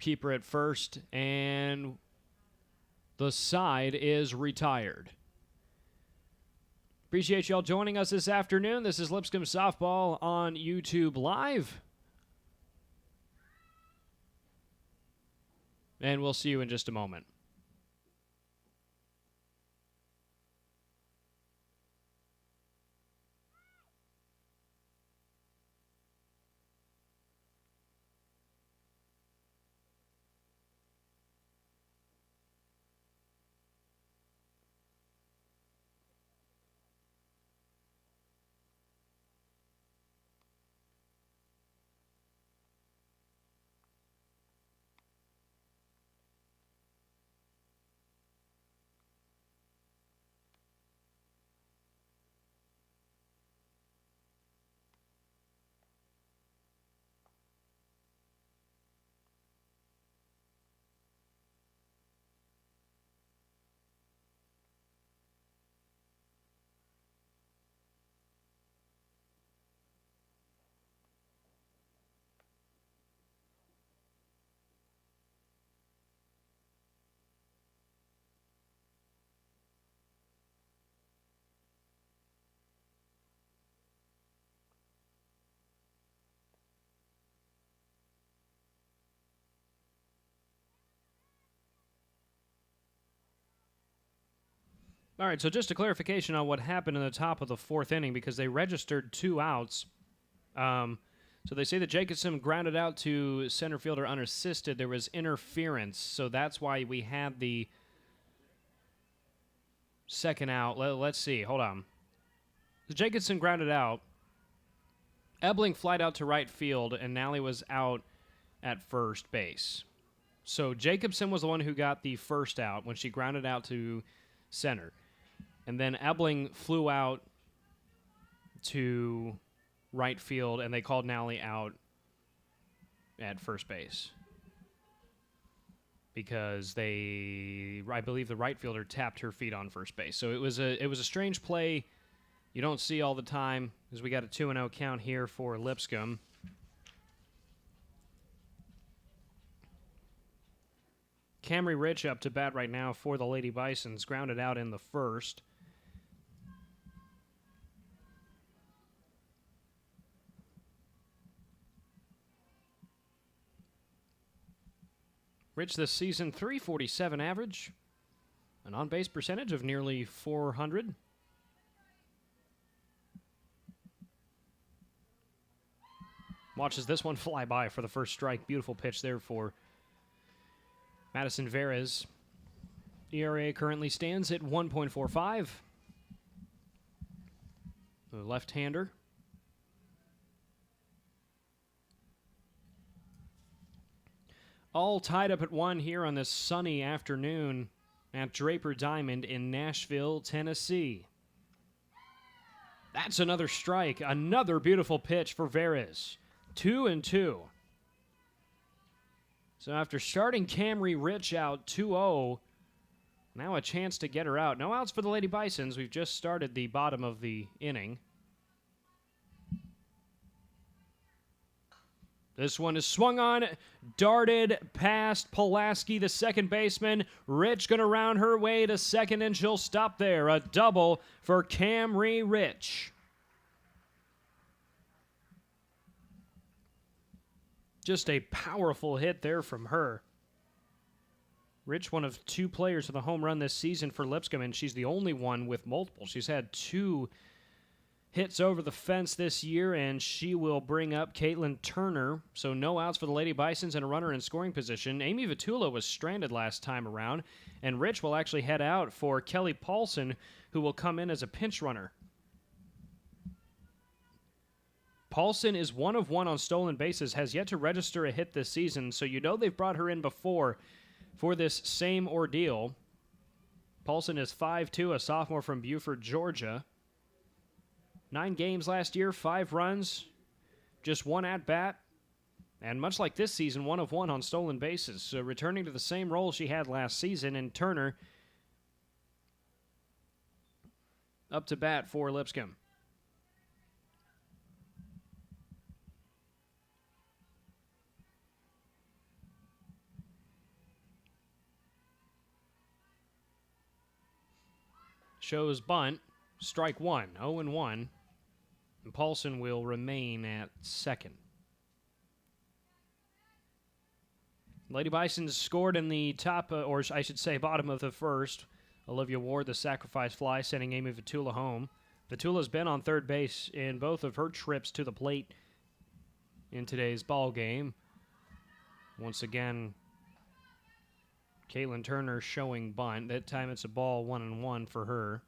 keep her at first. And the side is retired. Appreciate y'all joining us this afternoon. This is Lipscomb Softball on YouTube Live. And we'll see you in just a moment. All right, so just a clarification on what happened in the top of the fourth inning, because they registered 2 outs. So they say that Jacobson grounded out to center fielder unassisted. There was interference, so that's why we had the second out. Let's see. Hold on. Jacobson grounded out. Ebeling flied out to right field, and Nally was out at first base. So Jacobson was the one who got the first out when she grounded out to center. And then Ebeling flew out to right field, and they called Nally out at first base because I believe the right fielder tapped her feet on first base. So it was a strange play you don't see all the time, as we got a 2-0 count here for Lipscomb. Camry Rich up to bat right now for the Lady Bisons, grounded out in the first. Rich this season, .347 average, an on-base percentage of nearly .400. Watches this one fly by for the first strike. Beautiful pitch there for Madison Veras. ERA currently stands at 1.45. The left-hander. All tied up at 1 here on this sunny afternoon at Draper Diamond in Nashville, Tennessee. That's another strike. Another beautiful pitch for Veras. 2-2. So after starting Camry Rich out 2-0, now a chance to get her out. No outs for the Lady Bisons. We've just started the bottom of the inning. This one is swung on, darted past Pulaski, the second baseman. Rich going to round her way to second, and she'll stop there. A double for Camry Rich. Just a powerful hit there from her. Rich, one of 2 players with a home run this season for Lipscomb, and she's the only one with multiple. She's had 2 hits over the fence this year, and she will bring up Caitlyn Turner. So no outs for the Lady Bisons and a runner in scoring position. Amy Vatula was stranded last time around, and Rich will actually head out for Kelly Paulson, who will come in as a pinch runner. Paulson is 1 of 1 on stolen bases, has yet to register a hit this season, so you know they've brought her in before for this same ordeal. Paulson is 5'2", a sophomore from Buford, Georgia. 9 games last year, 5 runs, just 1 at-bat, and much like this season, 1 of 1 on stolen bases. So returning to the same role she had last season, and Turner up to bat for Lipscomb. Shows bunt, strike 1, 0-1, and Paulson will remain at second. Lady Bisons scored in the top, or I should say bottom of the first. Olivia Ward, the sacrifice fly, sending Amy Vatula home. Vatula's been on third base in both of her trips to the plate in today's ball game. Once again, Caitlyn Turner showing bunt. That time it's a ball 1-1 for her.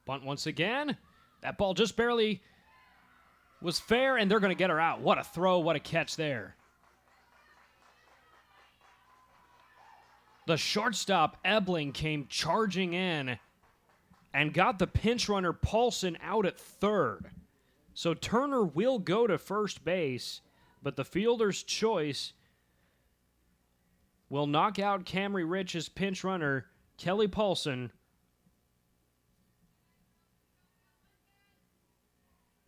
Bunt once again. That ball just barely was fair, and they're going to get her out. What a throw, what a catch there. The shortstop, Ebling, came charging in and got the pinch runner, Paulson, out at third. So Turner will go to first base, but the fielder's choice will knock out Camry Rich's pinch runner, Kelly Paulson,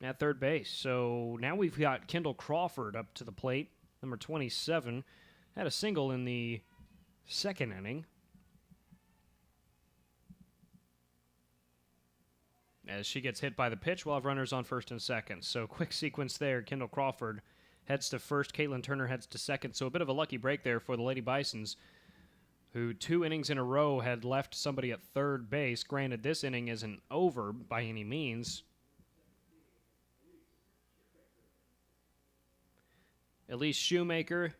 at third base. So now we've got Kendall Crawford up to the plate, number 27. Had a single in the second inning. As she gets hit by the pitch, we'll have runners on first and second. So quick sequence there. Kendall Crawford heads to first. Caitlyn Turner heads to second. So a bit of a lucky break there for the Lady Bisons, who 2 innings in a row had left somebody at third base. Granted, this inning isn't over by any means. Elise Shoemaker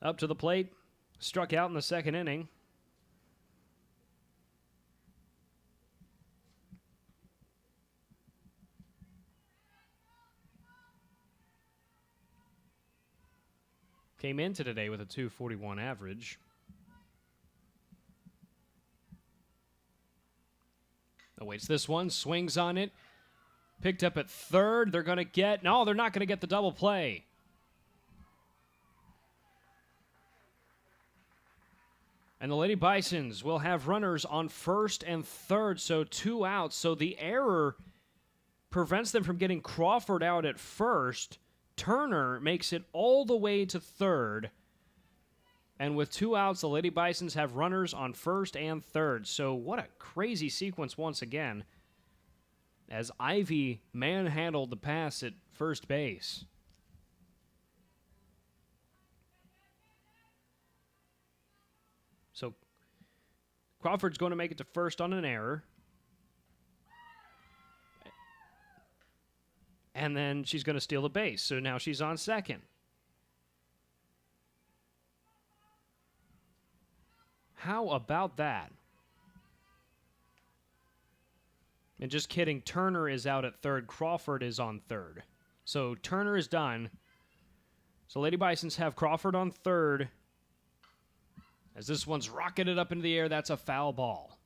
up to the plate. Struck out in the second inning. Came into today with a 241 average. Awaits this one, swings on it. Picked up at third. They're going to get... No, they're not going to get the double play. And the Lady Bisons will have runners on first and third, so 2 outs. So the error prevents them from getting Crawford out at first. Turner makes it all the way to third. And with 2 outs, the Lady Bisons have runners on first and third. So what a crazy sequence once again, as Ivy manhandled the pass at first base. So Crawford's going to make it to first on an error. And then she's going to steal the base. So now she's on second. How about that? And just kidding, Turner is out at third. Crawford is on third. So Turner is done. So Lady Bisons have Crawford on third. As this one's rocketed up into the air, that's a foul ball.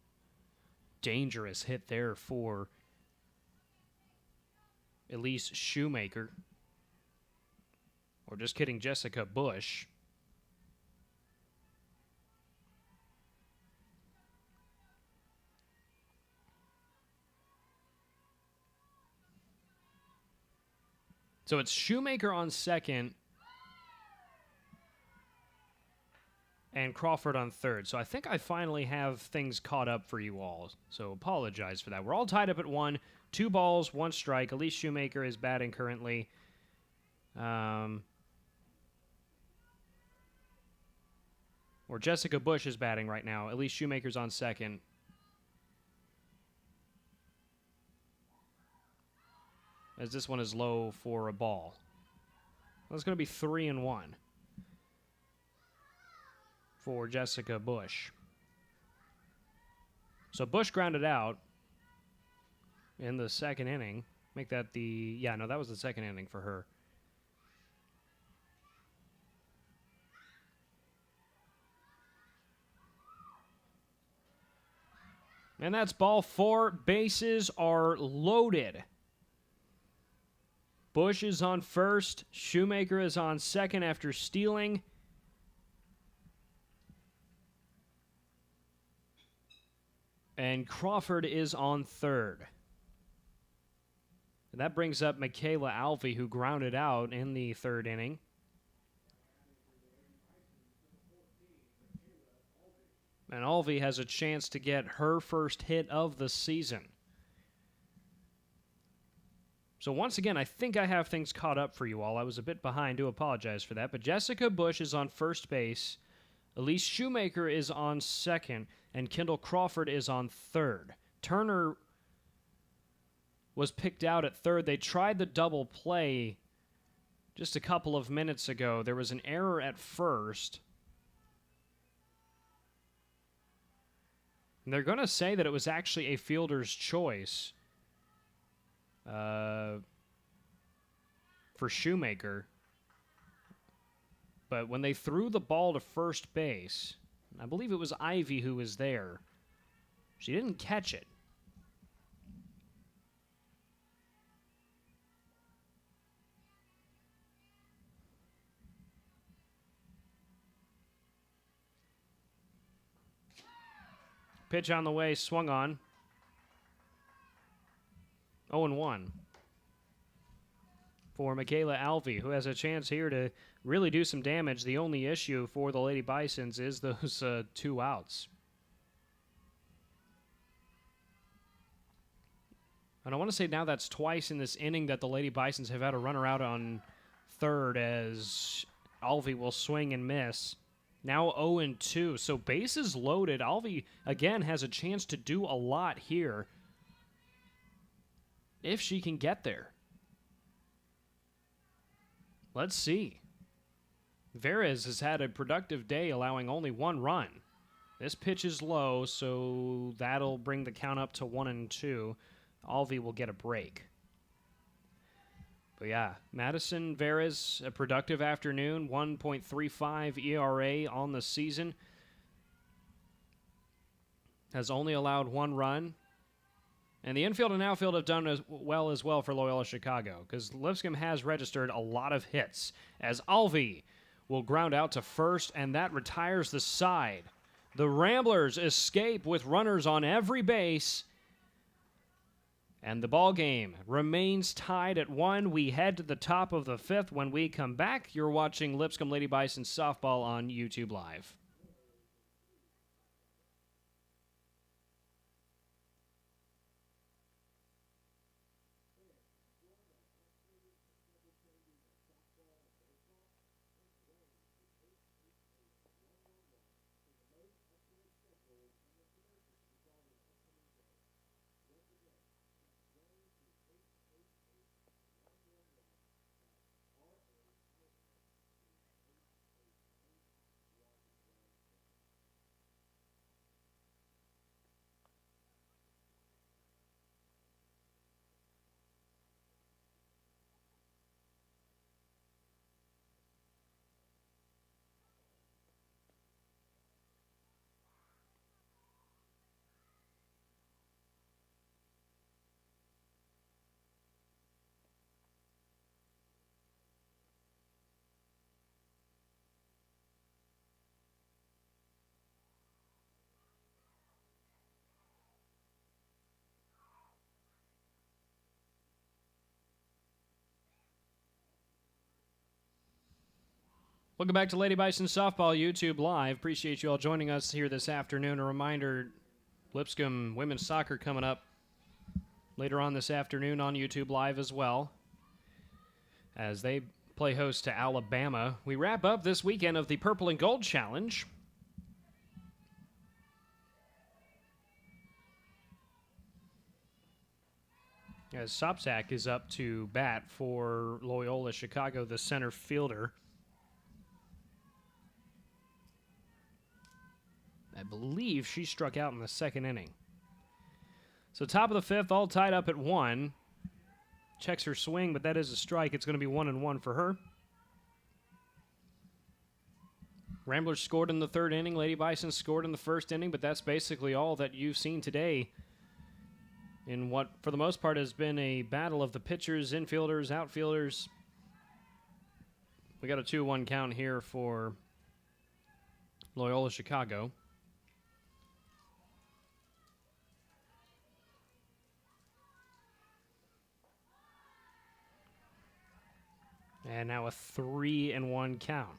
Dangerous hit there for Elise Shoemaker. Or just kidding, Jessica Bush. So it's Shoemaker on second and Crawford on third. So I think I finally have things caught up for you all. So apologize for that. We're all tied up at 1. 2 balls, 1 strike. Elise Shoemaker is batting currently. Or Jessica Bush is batting right now. Elise Shoemaker's on second. As this one is low for a ball. That's going to be 3-1 for Jessica Bush. So Bush grounded out in the second inning. Make that the... Yeah, no, that was the second inning for her. And that's ball 4. Bases are loaded. Bush is on first. Shoemaker is on second after stealing. And Crawford is on third. And that brings up Michaela Alvey, who grounded out in the third inning. And Alvey has a chance to get her first hit of the season. So once again, I think I have things caught up for you all. I was a bit behind. Do apologize for that. But Jessica Bush is on first base. Elise Shoemaker is on second. And Kendall Crawford is on third. Turner was picked out at third. They tried the double play just a couple of minutes ago. There was an error at first. And they're going to say that it was actually a fielder's choice. For Shoemaker. But when they threw the ball to first base, I believe it was Ivy who was there, she didn't catch it. Pitch on the way, swung on. 0-1 for Michaela Alvey, who has a chance here to really do some damage. The only issue for the Lady Bisons is those 2 outs. And I want to say now that's twice in this inning that the Lady Bisons have had a runner out on third, as Alvey will swing and miss. Now 0-2, so bases loaded. Alvey, again, has a chance to do a lot here if she can get there. Let's see. Veres has had a productive day, allowing only 1 run. This pitch is low, so that'll bring the count up to 1-2. Alvey will get a break. But But yeah, Madison Veras, a productive afternoon, 1.35 ERA on the season. Has only allowed 1 run. And the infield and outfield have done as well for Loyola-Chicago, because Lipscomb has registered a lot of hits, as Alvey will ground out to first, and that retires the side. The Ramblers escape with runners on every base, and the ball game remains tied at 1. We head to the top of the 5th. When we come back, you're watching Lipscomb Lady Bison softball on YouTube Live. Welcome back to Lady Bison Softball YouTube Live. Appreciate you all joining us here this afternoon. A reminder, Lipscomb women's soccer coming up later on this afternoon on YouTube Live as well, as they play host to Alabama. We wrap up this weekend of the Purple and Gold Challenge. As Sopsack is up to bat for Loyola-Chicago, the center fielder. I believe she struck out in the 2nd inning. So top of the 5th, all tied up at 1. Checks her swing, but that is a strike. It's going to be 1-1 for her. Ramblers scored in the 3rd inning. Lady Bison scored in the 1st inning, but that's basically all that you've seen today in what, for the most part, has been a battle of the pitchers, infielders, outfielders. We got a 2-1 count here for Loyola-Chicago. And now a 3-1 count.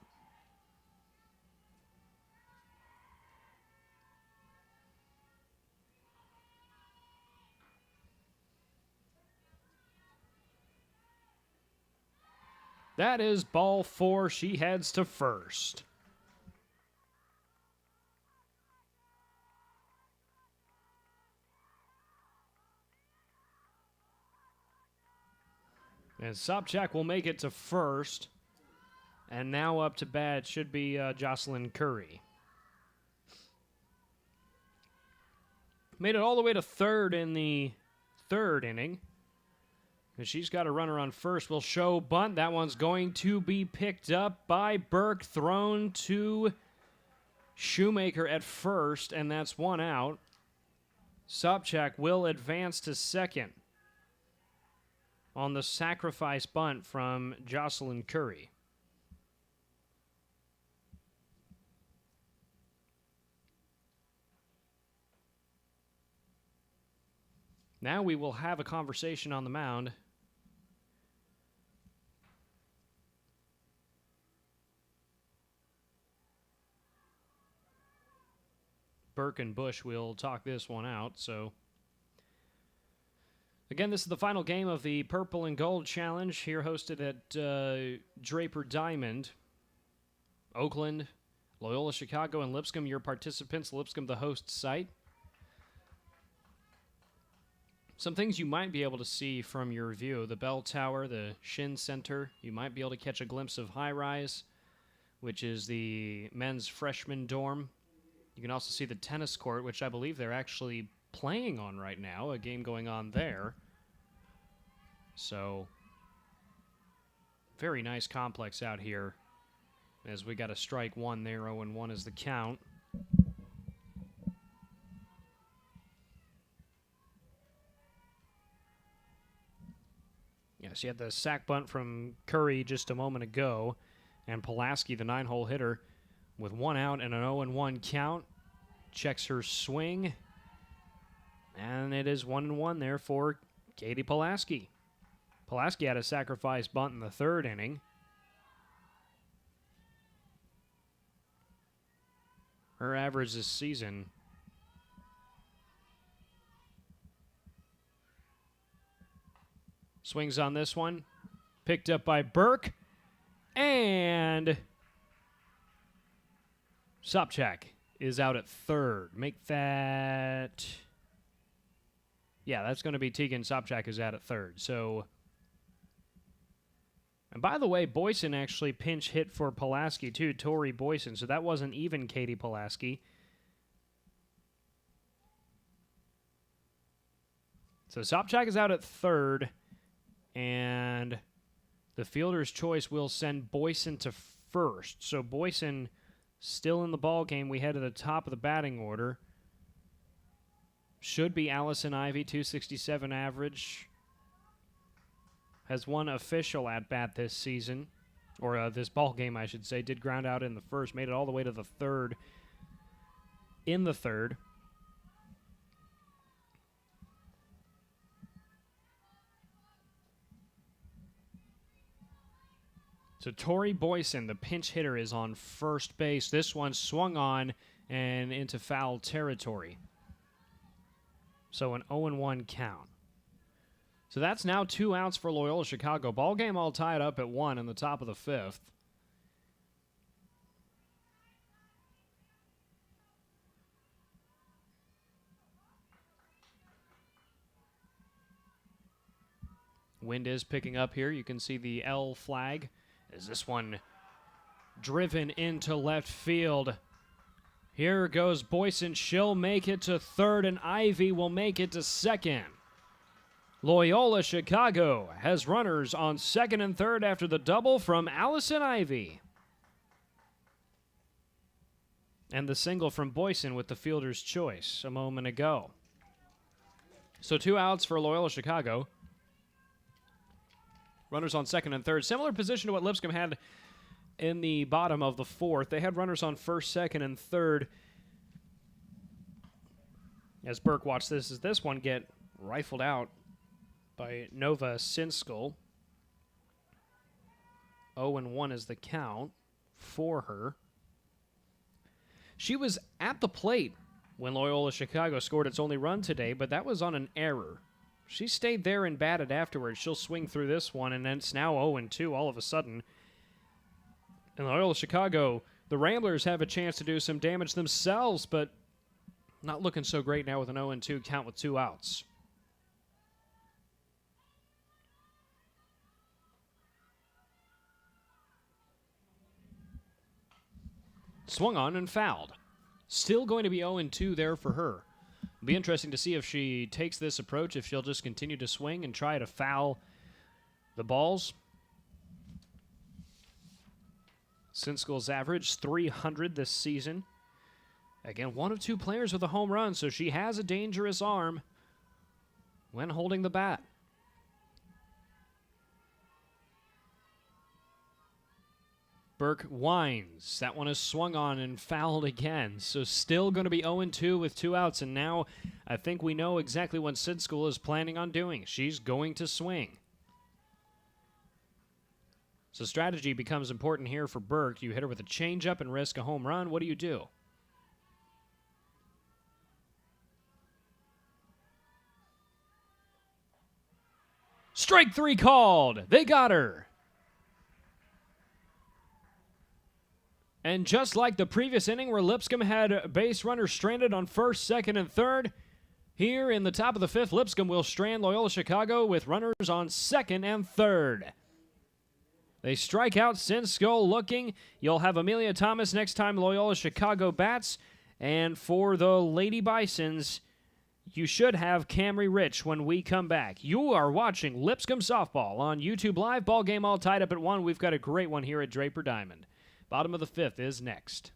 That is ball 4. She heads to first. And Sopchak will make it to first. And now up to bat should be Jocelyn Curry. Made it all the way to 3rd in the 3rd inning. And she's got a runner on first. Will show bunt. That one's going to be picked up by Burke. Thrown to Shoemaker at first. And that's 1 out. Sopchak will advance to 2nd on the sacrifice bunt from Jocelyn Curry. Now we will have a conversation on the mound. Burke and Bush will talk this one out, so... Again, this is the final game of the Purple and Gold Challenge, here hosted at Draper Diamond. Oakland, Loyola-Chicago, and Lipscomb, your participants. Lipscomb, the host site. Some things you might be able to see from your view. The bell tower, the Shin Center. You might be able to catch a glimpse of High Rise, which is the men's freshman dorm. You can also see the tennis court, which I believe they're actually playing on right now, a game going on there. So Very nice complex out here, as we got a strike one there. 0-1 is the count. Yes, you had the sac bunt from Curry just a moment ago, and Pulaski, the 9-hole hitter, with 1 out and an 0-1 count, checks her swing, and it is 1-1 there for Katie Pulaski. Pulaski had a sacrifice bunt in the 3rd inning. Her average this season, swings on this one, picked up by Burke, and Sobchak is out at 3rd. Make that, yeah, that's going to be Tegan Sobchak is out at 3rd. So, and by the way, Boyson actually pinch hit for Pulaski too, Tori Boyson. So that wasn't even Katie Pulaski. So Sobchak is out at 3rd, and the fielder's choice will send Boyson to 1st. So Boyson still in the ball game. We head to the top of the batting order. Should be Allison Ivy, 267 average. Has 1 official at-bat this season, or this ball game, I should say. Did ground out in the 1st, made it all the way to the 3rd in the 3rd. So Tori Boyson, the pinch hitter, is on 1st base. This one swung on and into foul territory. So an 0-1 count. So that's now 2 outs for Loyola-Chicago. Ball game all tied up at 1 in the top of the 5th. Wind is picking up here. You can see the L flag. Is this one driven into left field? Here goes Boyson. She'll make it to 3rd, and Ivy will make it to 2nd. Loyola-Chicago has runners on 2nd and 3rd after the double from Allison Ivy. And the single from Boyson with the fielder's choice a moment ago. So 2 outs for Loyola-Chicago. Runners on 2nd and 3rd. Similar position to what Lipscomb had in the bottom of the 4th. They had runners on 1st, 2nd, and 3rd. As Burke watched this, as this one get rifled out by Nova Sinskell. 0-1 is the count for her. She was at the plate when Loyola-Chicago scored its only run today, but that was on an error. She stayed there and batted afterwards. She'll swing through this one, and then it's now 0-2 all of a sudden. And Loyola-Chicago, the Ramblers have a chance to do some damage themselves, but not looking so great now with an 0-2 count with 2 outs. Swung on and fouled. Still going to be 0-2 there for her. It'll be interesting to see if she takes this approach, if she'll just continue to swing and try to foul the balls. Sinskell's average 300 this season. Again, 1 of 2 players with a home run, so she has a dangerous arm when holding the bat. Burke winds. That one is swung on and fouled again. So still going to be 0-2 with 2 outs. And now I think we know exactly what Sinskell is planning on doing. She's going to swing. So strategy becomes important here for Burke. You hit her with a changeup and risk a home run. What do you do? Strike 3 called. They got her. And just like the previous inning where Lipscomb had base runners stranded on 1st, 2nd, and 3rd, here in the top of the 5th, Lipscomb will strand Loyola-Chicago with runners on 2nd and 3rd. They strike out Sinskell looking. You'll have Amelia Thomas next time Loyola-Chicago bats. And for the Lady Bisons, you should have Camry Rich when we come back. You are watching Lipscomb Softball on YouTube Live. Ball game all tied up at 1. We've got a great one here at Draper Diamond. Bottom of the 5th is next.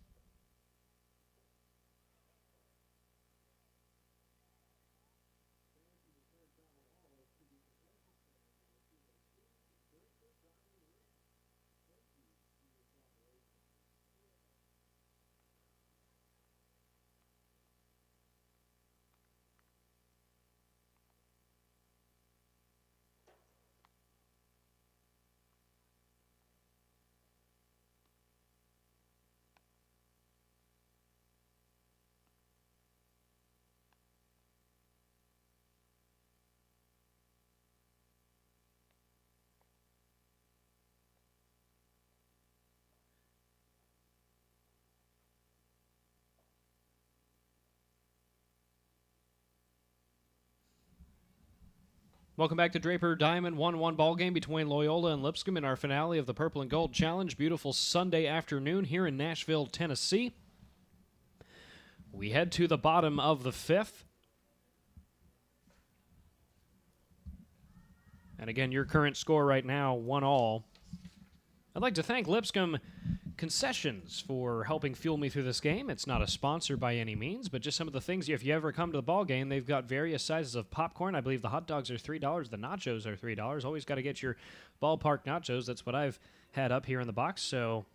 Welcome back to Draper Diamond. 1-1 ball game between Loyola and Lipscomb in our finale of the Purple and Gold Challenge. Beautiful Sunday afternoon here in Nashville, Tennessee. We head to the bottom of the 5th. And again, your current score right now, 1-all. I'd like to thank Lipscomb Concessions for helping fuel me through this game. It's not a sponsor by any means, but just some of the things, if you ever come to the ball game, they've got various sizes of popcorn. I believe the hot dogs are $3. The nachos are $3. Always got to get your ballpark nachos. That's what I've had up here in the box, so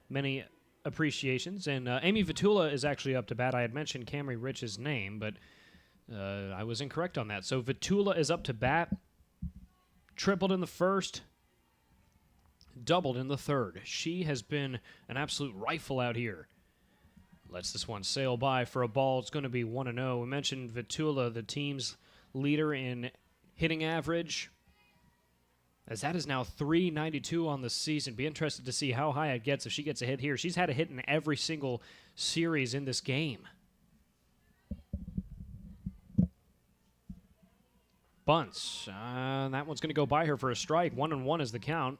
many appreciations. And Amy Vatula is actually up to bat. I had mentioned Camry Rich's name, but I was incorrect on that. So Vetula is up to bat. Tripled in the first. Doubled in the third. She has been an absolute rifle out here. Lets this one sail by for a ball. It's going to be 1-0. We mentioned Vetula, the team's leader in hitting average, as that is now .392 on the season. Be interested to see how high it gets if she gets a hit here. She's had a hit in every single series in this game. Bunts. That one's going to go by her for a strike. 1-1 is the count.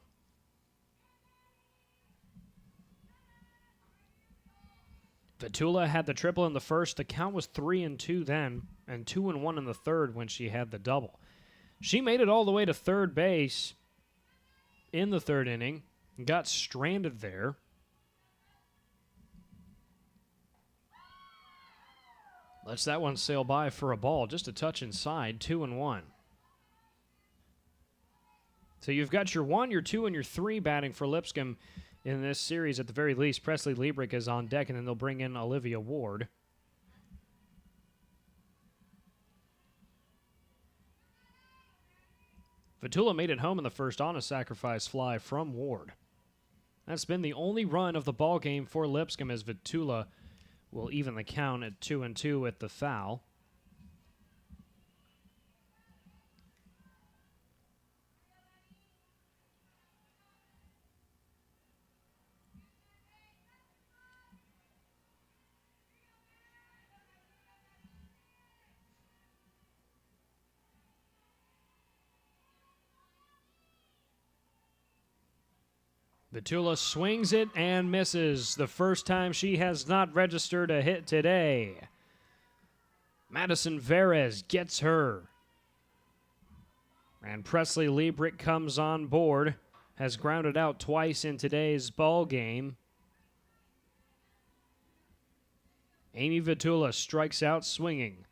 Vetula had the triple in the first. The count was 3-2 then, and 2-1 in the third when she had the double. She made it all the way to third base in the third inning and got stranded there. Lets that one sail by for a ball, just a touch inside, 2-1. So you've got your 1, your 2, and your 3 batting for Lipscomb in this series at the very least. Presley Liebrick is on deck, and then they'll bring in Olivia Ward. Vetula made it home in the first on a sacrifice fly from Ward. That's been the only run of the ball game for Lipscomb, as Vetula will even the count at 2-2 at the foul. Vetula swings it and misses. The first time she has not registered a hit today. Madison Verez gets her. And Presley Liebrick comes on board. Has grounded out twice in today's ball game. Amy Vetula strikes out swinging.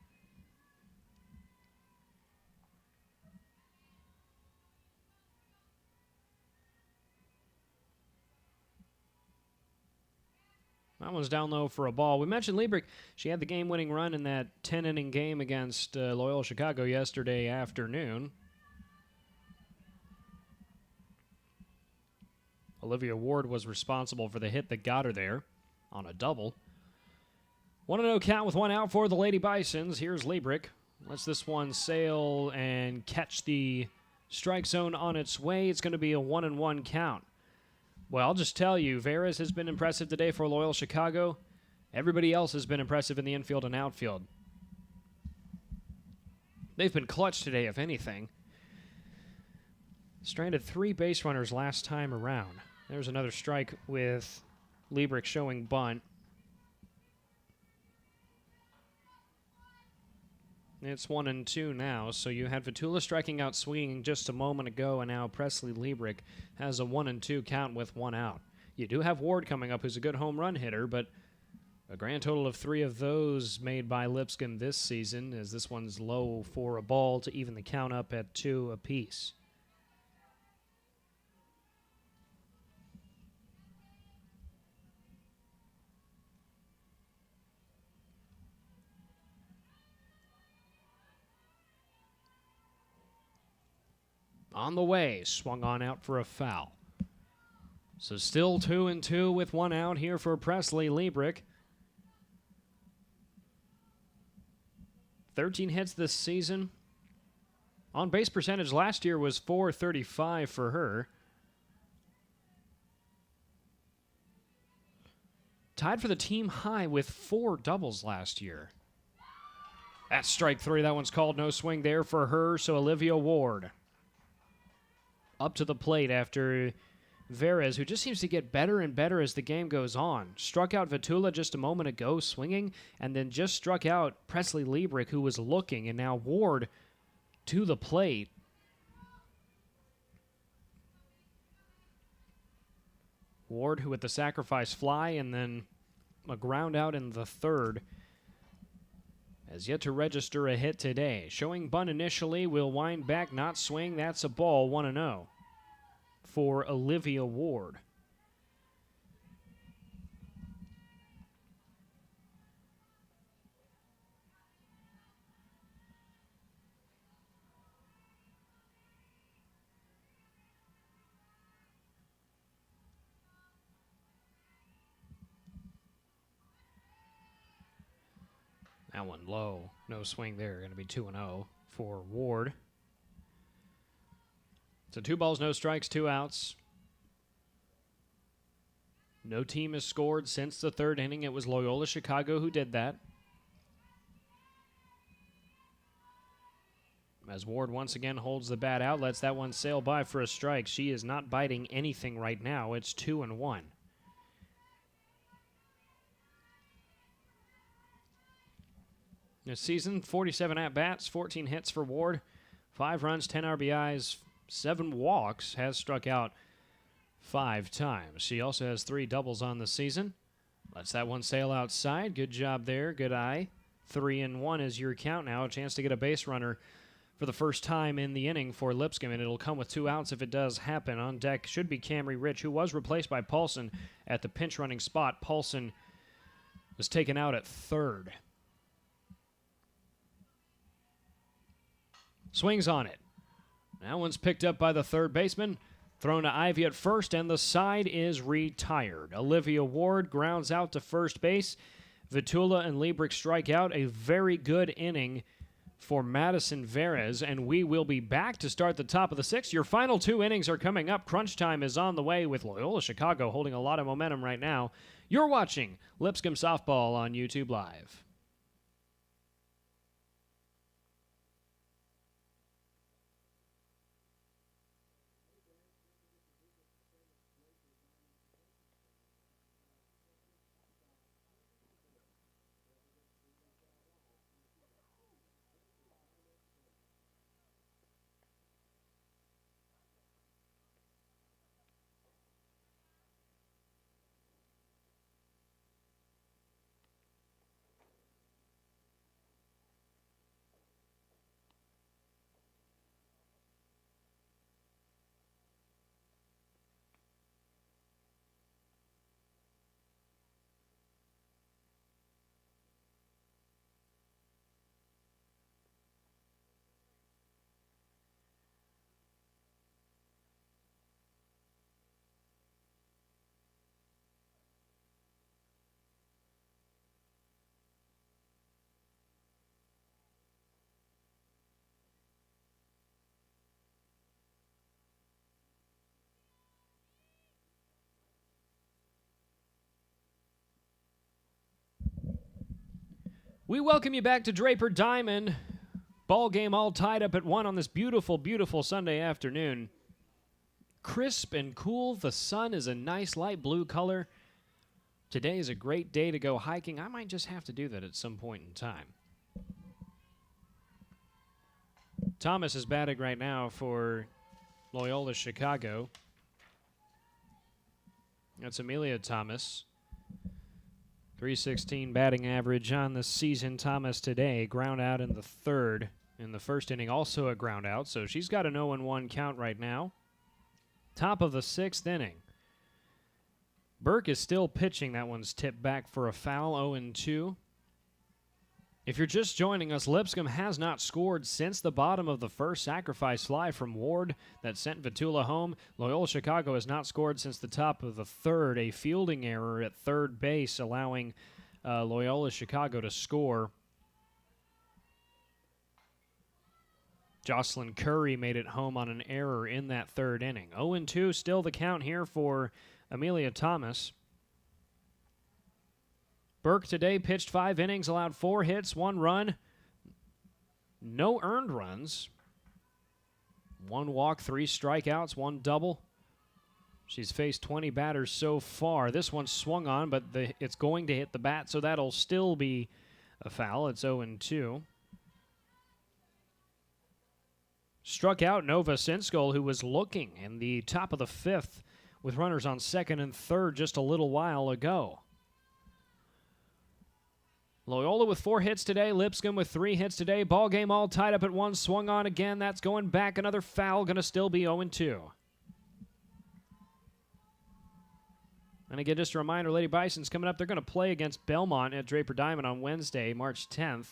That one's down low for a ball. We mentioned Liebrick. She had the game-winning run in that 10-inning game against Loyola-Chicago yesterday afternoon. Olivia Ward was responsible for the hit that got her there on a double. 1-0 count with 1 out for the Lady Bisons. Here's Liebrick. Lets this one sail and catch the strike zone on its way. It's going to be a 1-1 count. Well, I'll just tell you, Verez has been impressive today for Loyola-Chicago. Everybody else has been impressive in the infield and outfield. They've been clutch today, if anything. Stranded 3 base runners last time around. There's another strike with Liebrick showing bunt. It's 1-2 now, so you had Vatula striking out swinging just a moment ago, and now Presley Liebrick has a 1-2 count with 1 out. You do have Ward coming up, who's a good home run hitter, but a grand total of 3 of those made by Lipscomb this season, as this one's low for a ball to even the count up at 2 apiece. On the way, swung on out for a foul. So still 2-2 with 1 out here for Presley Liebrick. 13 hits this season. On base percentage last year was .435 for her. Tied for the team high with 4 doubles last year. That's strike 3. That one's called. No swing there for her, so Olivia Ward up to the plate after Verez, who just seems to get better and better as the game goes on. Struck out Vetula just a moment ago swinging, and then just struck out Presley Liebrick, who was looking, and now Ward to the plate. Ward, who with the sacrifice fly, and then a ground out in the third, has yet to register a hit today. Showing bunt initially, will wind back, not swing. That's a ball, 1-0 for Olivia Ward. That one low. No swing there. Going to be 2-0 for Ward. So 2 balls, no strikes, 2 outs. No team has scored since the 3rd inning. It was Loyola-Chicago who did that. As Ward once again holds the bat out, lets that one sail by for a strike. She is not biting anything right now. It's 2-1. This season, 47 at-bats, 14 hits for Ward, 5 runs, 10 RBIs, 7 walks, has struck out 5 times. She also has 3 doubles on the season. Lets that one sail outside. Good job there. Good eye. 3-1 is your count now. A chance to get a base runner for the first time in the inning for Lipscomb, and it'll come with 2 outs if it does happen. On deck should be Camry Rich, who was replaced by Paulson at the pinch running spot. Paulson was taken out at 3rd. Swings on it. That one's picked up by the 3rd baseman. Thrown to Ivy at first, and the side is retired. Olivia Ward grounds out to first base. Vatula and Liebrick strike out. A very good inning for Madison Verez, and we will be back to start the top of the 6th. Your final 2 innings are coming up. Crunch time is on the way with Loyola-Chicago holding a lot of momentum right now. You're watching Lipscomb Softball on YouTube Live. We welcome you back to Draper Diamond. Ball game all tied up at 1 on this beautiful, beautiful Sunday afternoon. Crisp and cool. The sun is a nice light blue color. Today is a great day to go hiking. I might just have to do that at some point in time. Thomas is batting right now for Loyola-Chicago. That's Amelia Thomas. 316 batting average on the season. Thomas today, ground out in the third. In the first inning, also a ground out, so she's got an 0-1 count right now. Top of the sixth inning. Burke is still pitching. That one's tipped back for a foul, 0-2. If you're just joining us, Lipscomb has not scored since the bottom of the first. Sacrifice fly from Ward that sent Vatula home. Loyola-Chicago has not scored since the top of the third. A fielding error at third base allowing Loyola-Chicago to score. Jocelyn Curry made it home on an error in that third inning. 0-2, still the count here for Amelia Thomas. Burke today pitched 5 innings, allowed 4 hits, 1 run, no earned runs, 1 walk, 3 strikeouts, 1 double. She's faced 20 batters so far. This one swung on, but it's going to hit the bat, so that'll still be a foul. It's 0-2. Struck out Nova Sinskol, who was looking in the top of the 5th with runners on second and third just a little while ago. Loyola with 4 hits today. Lipscomb with 3 hits today. Ball game all tied up at 1. Swung on again. That's going back. Another foul. Going to still be 0-2. And again, just a reminder, Lady Bison's coming up. They're going to play against Belmont at Draper Diamond on Wednesday, March 10th.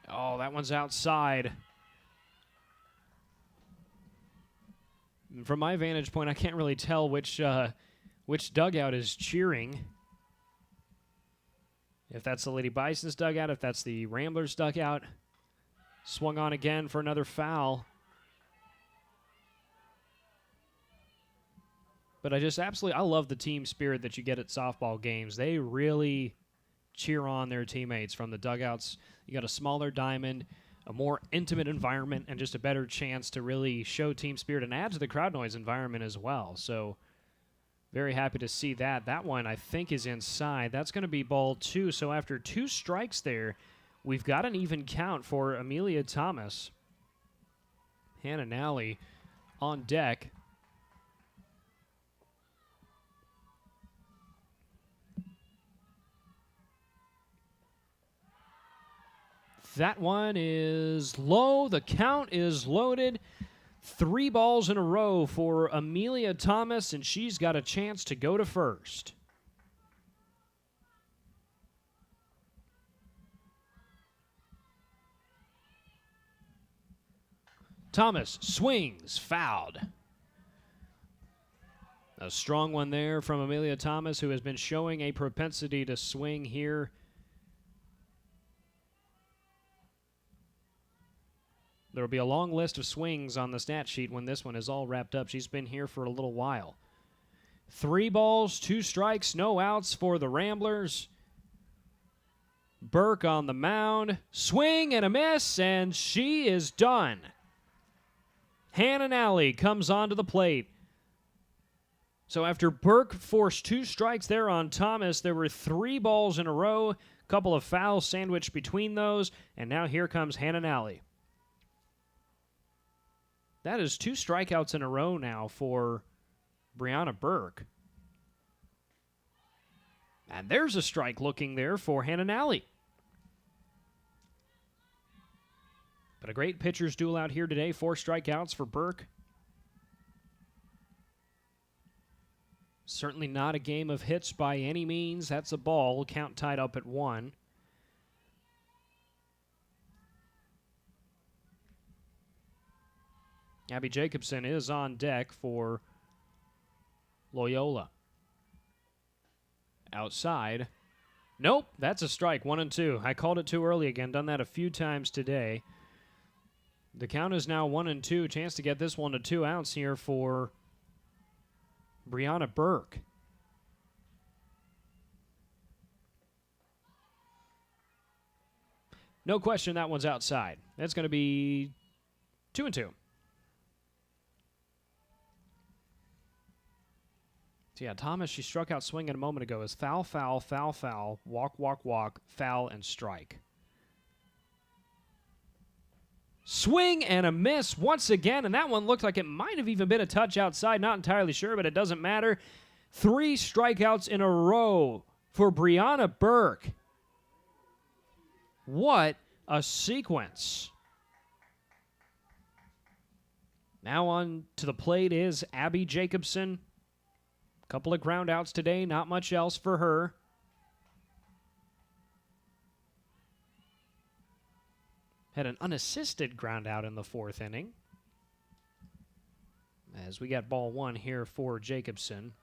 Oh, that one's outside. From my vantage point, I can't really tell which dugout is cheering. If that's the Lady Bison's dugout, if that's the Ramblers' dugout. Swung on again for another foul. But I love the team spirit that you get at softball games. They really cheer on their teammates from the dugouts. You got a smaller diamond, a more intimate environment, and just a better chance to really show team spirit and add to the crowd noise environment as well. So very happy to see that. That one, I think, is inside. That's going to be ball 2. So after 2 strikes there, we've got an even count for Amelia Thomas. Hannah Nally on deck. That one is low. The count is loaded. 3 balls in a row for Amelia Thomas, and she's got a chance to go to first. Thomas swings, fouled. A strong one there from Amelia Thomas, who has been showing a propensity to swing here. There will be a long list of swings on the stat sheet when this one is all wrapped up. She's been here for a little while. 3 balls, 2 strikes, no outs for the Ramblers. Burke on the mound. Swing and a miss, and she is done. Hannah Nally comes onto the plate. So after Burke forced 2 strikes there on Thomas, there were 3 balls in a row, a couple of fouls sandwiched between those, and now here comes Hannah Nally. That is 2 strikeouts in a row now for Brianna Burke. And there's a strike looking there for Hannah Nally. But a great pitcher's duel out here today. 4 strikeouts for Burke. Certainly not a game of hits by any means. That's a ball. Count tied up at 1. Abby Jacobson is on deck for Loyola. Outside. Nope, that's a strike. 1-2. I called it too early again. Done that a few times today. The count is now 1-2. Chance to get this one to 2 outs here for Brianna Burke. No question that one's outside. That's going to be 2-2. So yeah, Thomas, she struck out swinging a moment ago, is foul, foul, foul, foul, walk, walk, walk, foul, and strike. Swing and a miss once again, and that one looked like it might have even been a touch outside. Not entirely sure, but it doesn't matter. 3 strikeouts in a row for Brianna Burke. What a sequence. Now on to the plate is Abby Jacobson. Couple of ground outs today, not much else for her. Had an unassisted ground out in the 4th inning. As we got ball 1 here for Jacobson.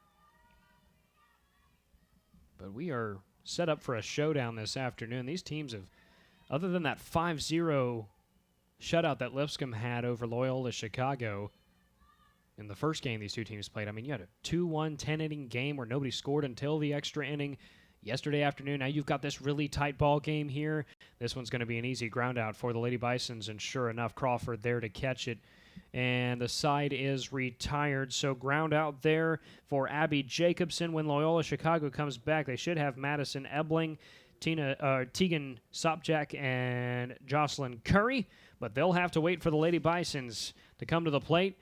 But we are set up for a showdown this afternoon. These teams have, other than that 5-0 shutout that Lipscomb had over Loyola-Chicago, in the first game these two teams played, I mean, you had a 2-1 10-inning game where nobody scored until the extra inning yesterday afternoon. Now you've got this really tight ball game here. This one's going to be an easy ground out for the Lady Bisons, and sure enough, Crawford there to catch it. And the side is retired. So ground out there for Abby Jacobson. When Loyola-Chicago comes back, they should have Madison Ebling, Tegan Sopjak, and Jocelyn Curry. But they'll have to wait for the Lady Bisons to come to the plate.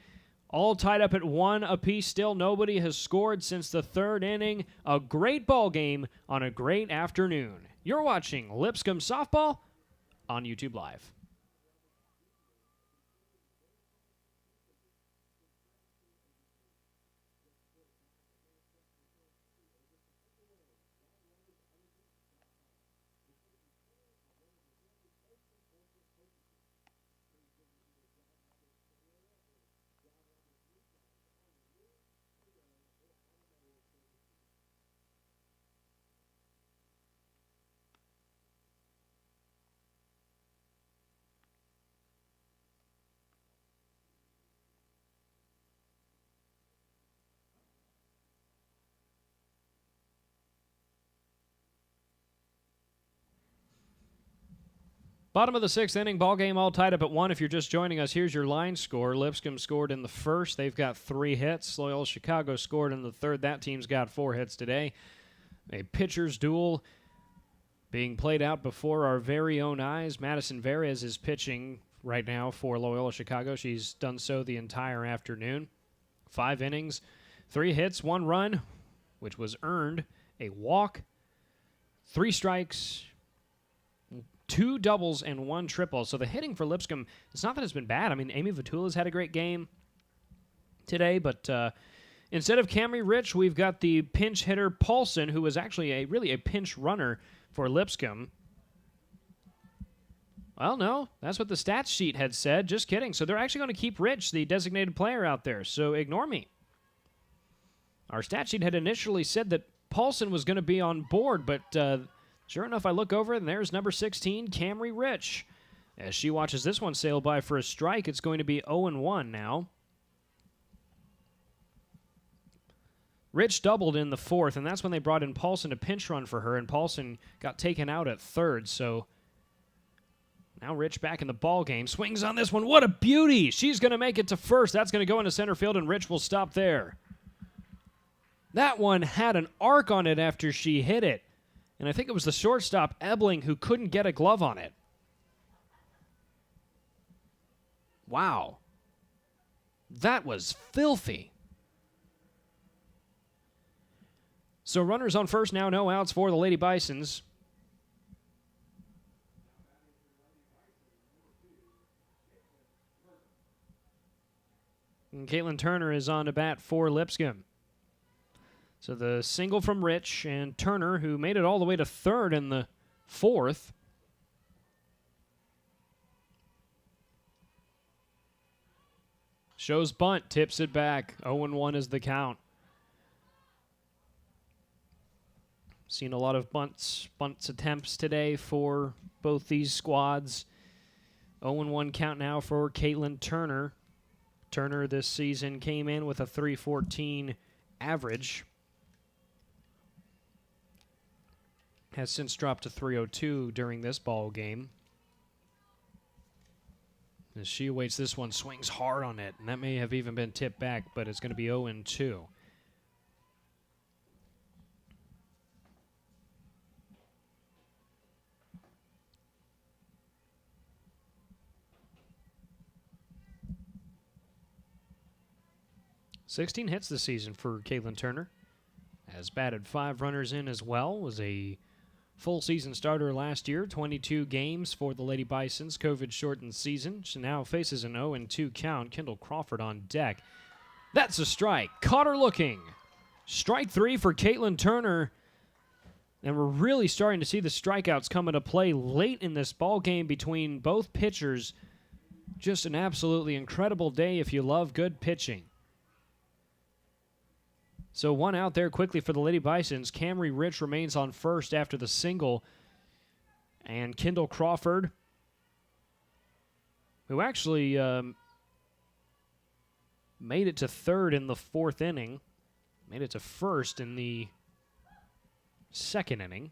All tied up at 1 apiece. Still nobody has scored since the 3rd inning. A great ball game on a great afternoon. You're watching Lipscomb Softball on YouTube Live. Bottom of the 6th inning, ball game all tied up at 1. If you're just joining us, here's your line score. Lipscomb scored in the 1st. They've got 3 hits. Loyola-Chicago scored in the 3rd. That team's got 4 hits today. A pitcher's duel being played out before our very own eyes. Madison Varez is pitching right now for Loyola-Chicago. She's done so the entire afternoon. 5 innings, 3 hits, 1 run, which was earned, a walk, 3 strikes, 2 doubles and 1 triple. So the hitting for Lipscomb, it's not that it's been bad. I mean, Amy Vatula's had a great game today, but instead of Camry Rich, we've got the pinch hitter Paulson, who was actually really a pinch runner for Lipscomb. Well, no, that's what the stats sheet had said. Just kidding. So they're actually going to keep Rich, the designated player, out there. So ignore me. Our stat sheet had initially said that Paulson was going to be on board, but sure enough, I look over and there's number 16, Camry Rich. As she watches this one sail by for a strike, it's going to be 0-1 now. Rich doubled in the 4th, and that's when they brought in Paulson to pinch run for her, and Paulson got taken out at 3rd, so now Rich back in the ball game. Swings on this one. What a beauty! She's going to make it to 1st. That's going to go into center field, and Rich will stop there. That one had an arc on it after she hit it. And I think it was the shortstop, Ebling, who couldn't get a glove on it. Wow. That was filthy. So runners on 1st now, no outs for the Lady Bisons. And Caitlyn Turner is on to bat for Lipscomb. So the single from Rich and Turner, who made it all the way to 3rd in the 4th. Shows bunt, tips it back. 0-1 is the count. Seen a lot of bunts attempts today for both these squads. 0-1 count now for Caitlyn Turner. Turner this season came in with a .314 average. Has since dropped to .302 during this ball game. As she awaits this one, swings hard on it, and that may have even been tipped back, but it's going to be 0-2. 16 hits this season for Caitlyn Turner. Has batted 5 runners in as well. Was a full season starter last year. 22 games for the Lady Bisons. COVID-shortened season. She now faces an 0-2 count. Kendall Crawford on deck. That's a strike. Caught her looking. Strike 3 for Caitlyn Turner. And we're really starting to see the strikeouts come into play late in this ball game between both pitchers. Just an absolutely incredible day if you love good pitching. So 1 out there quickly for the Lady Bisons. Camry Rich remains on first after the single. And Kendall Crawford, who actually made it to third in the 4th inning, made it to first in the 2nd inning,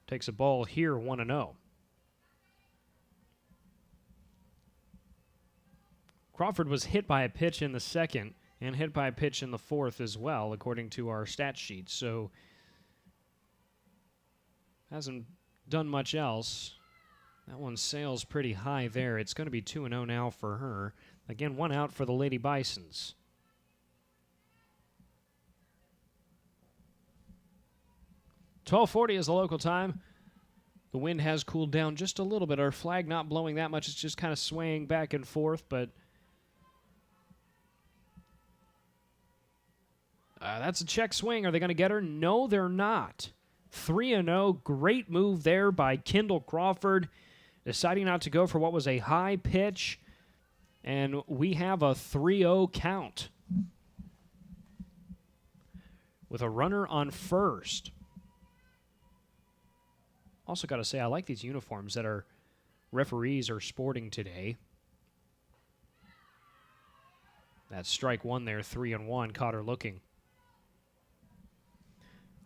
takes a ball here 1-0. Crawford was hit by a pitch in the 2nd. And hit by a pitch in the 4th as well, according to our stat sheet. So, hasn't done much else. That one sails pretty high there. It's going to be 2-0 now for her. Again, 1 out for the Lady Bisons. .12:40 is the local time. The wind has cooled down just a little bit. Our flag not blowing that much. It's just kind of swaying back and forth, but that's a check swing. Are they going to get her? No, they're not. 3-0. Great move there by Kendall Crawford, deciding not to go for what was a high pitch. And we have a 3-0 count with a runner on first. Also got to say, I like these uniforms that our referees are sporting today. That's strike 1 there, 3-1. Caught her looking.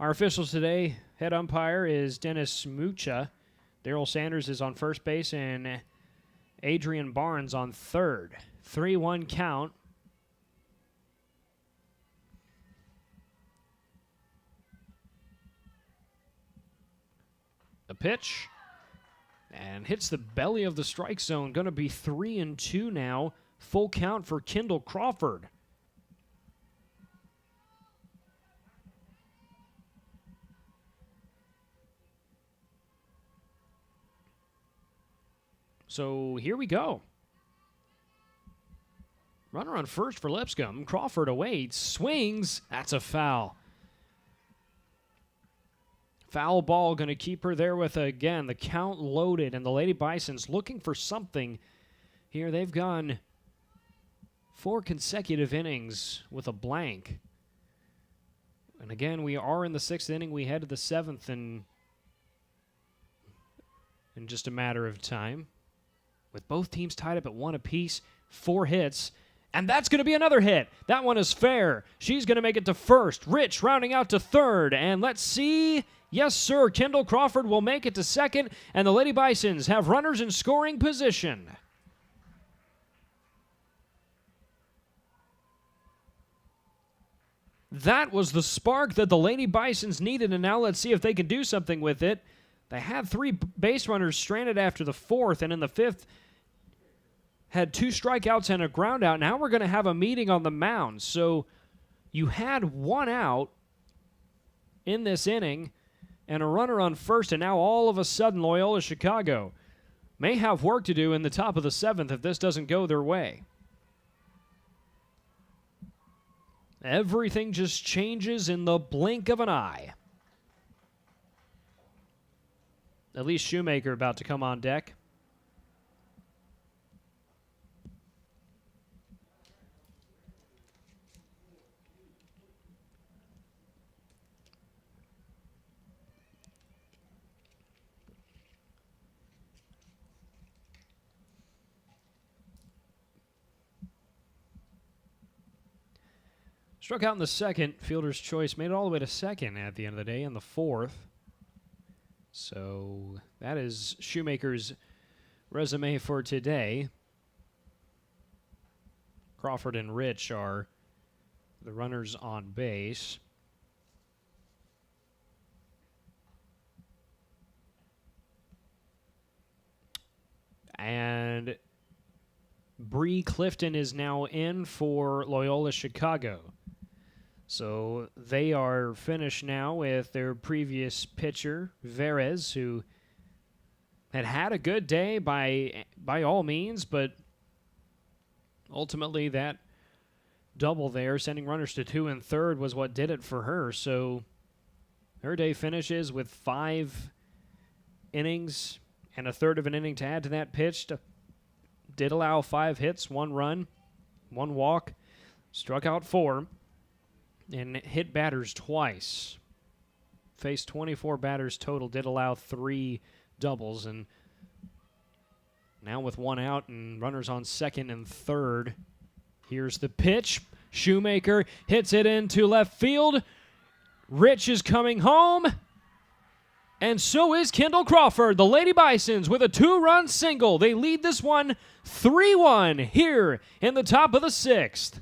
Our officials today, head umpire is Dennis Mucha. Daryl Sanders is on first base, and Adrian Barnes on third. 3-1 count. The pitch, and hits the belly of the strike zone. Going to be 3-2 now. Full count for Kendall Crawford. So here we go. Runner on first for Lipscomb. Crawford away. Swings. That's a foul. Foul ball going to keep her there with, again, the count loaded. And the Lady Bisons looking for something here. They've gone 4 consecutive innings with a blank. And again, we are in the 6th inning. We head to the 7th in just a matter of time. With both teams tied up at 1 apiece, 4 hits, and that's going to be another hit. That one is fair. She's going to make it to first. Rich rounding out to third, and let's see. Yes, sir, Kendall Crawford will make it to second, and the Lady Bisons have runners in scoring position. That was the spark that the Lady Bisons needed, and now let's see if they can do something with it. They had 3 base runners stranded after the 4th, and in the 5th, had 2 strikeouts and a ground out. Now we're going to have a meeting on the mound. So you had 1 out in this inning and a runner on first, and now all of a sudden Loyola-Chicago may have work to do in the top of the 7th if this doesn't go their way. Everything just changes in the blink of an eye. At least Shoemaker about to come on deck. Struck out in the 2nd. Fielder's choice made it all the way to 2nd at the end of the day in the 4th. So that is Shoemaker's resume for today. Crawford and Rich are the runners on base. And Bree Clifton is now in for Loyola-Chicago. So they are finished now with their previous pitcher, Verez, who had a good day by all means, but ultimately that double there, sending runners to 2 and 3rd, was what did it for her. So her day finishes with 5 innings and a third of an inning to add to that pitch. Did allow 5 hits, 1 run, 1 walk, struck out 4, and hit batters twice. Faced 24 batters total, did allow 3 doubles, and now with 1 out and runners on 2nd and 3rd, here's the pitch. Shoemaker hits it into left field. Rich is coming home, and so is Kendall Crawford. The Lady Bisons with a 2-run single. They lead this one 3-1 here in the top of the 6th.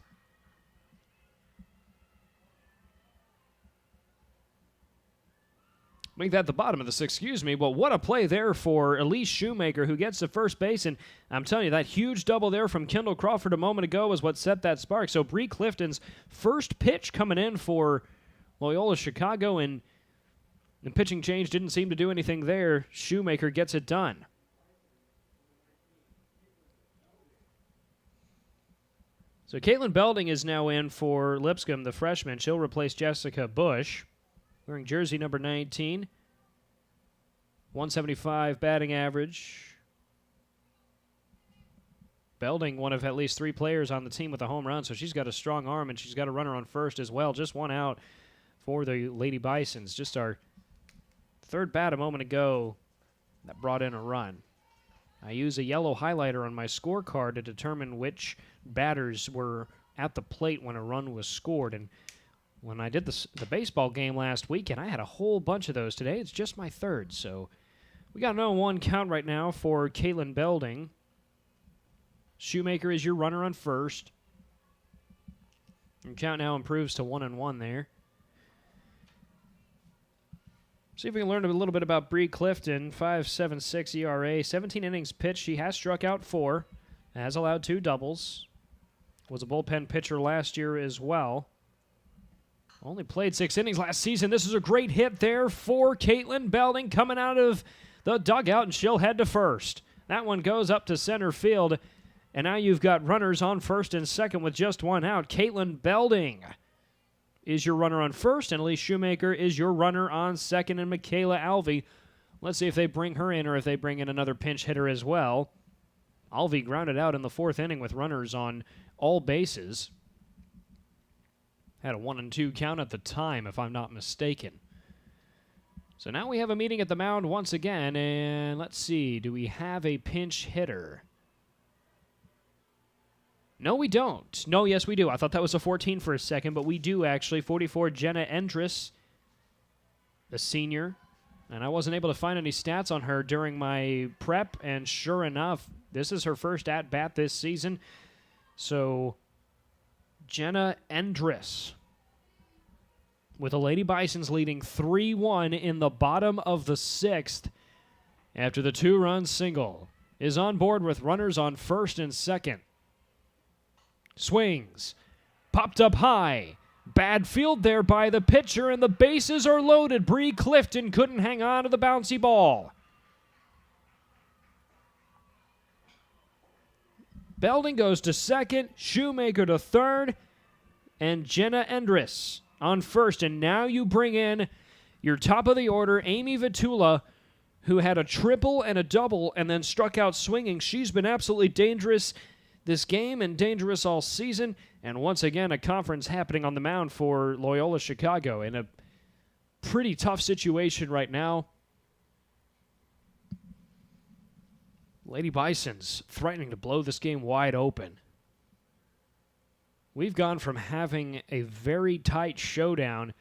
Make that the bottom of the 6th, excuse me. But what a play there for Elise Shoemaker, who gets to first base. And I'm telling you, that huge double there from Kendall Crawford a moment ago is what set that spark. So Bree Clifton's first pitch coming in for Loyola-Chicago, and the pitching change didn't seem to do anything there. Shoemaker gets it done. So Caitlin Belding is now in for Lipscomb, the freshman. She'll replace Jessica Bush, wearing jersey number 19. 175 batting average. Belding, one of at least 3 players on the team with a home run, so she's got a strong arm, and she's got a runner on first as well. Just 1 out for the Lady Bisons. Just our 3rd bat a moment ago that brought in a run. I use a yellow highlighter on my scorecard to determine which batters were at the plate when a run was scored. And when I did the baseball game last weekend, I had a whole bunch of those. Today it's just my 3rd. So we got a 0-1 count right now for Caitlin Belding. Shoemaker is your runner on first. Your count now improves to 1-1 there. See if we can learn a little bit about Bree Clifton. 5.76 ERA, 17 innings pitched. She has struck out 4, has allowed 2 doubles. Was a bullpen pitcher last year as well. Only played 6 innings last season. This is a great hit there for Caitlin Belding coming out of the dugout, and she'll head to first. That one goes up to center field, and now you've got runners on first and second with just 1 out. Caitlin Belding is your runner on first, and Elise Shoemaker is your runner on second, and Michaela Alvey. Let's see if they bring her in or if they bring in another pinch hitter as well. Alvey grounded out in the 4th inning with runners on all bases. Had a 1-2 count at the time, if I'm not mistaken. So now we have a meeting at the mound once again, and let's see, do we have a pinch hitter? No, we don't. No, yes, we do. I thought that was a 14 for a second, but we do actually. 44, Jenna Endress, the senior. And I wasn't able to find any stats on her during my prep, and sure enough, this is her first at-bat this season. So, Jenna Endress, with the Lady Bisons leading 3-1 in the bottom of the 6th after the 2-run single, is on board with runners on first and second. Swings. Popped up high. Bad field there by the pitcher, and the bases are loaded. Bree Clifton couldn't hang on to the bouncy ball. Belding goes to second. Shoemaker to third. And Jenna Endress on first. And now you bring in your top of the order, Amy Vatula, who had a triple and a double and then struck out swinging. She's been absolutely dangerous this game and dangerous all season, and once again a conference happening on the mound for Loyola-Chicago in a pretty tough situation right now. Lady Bisons threatening to blow this game wide open. We've gone from having a very tight showdown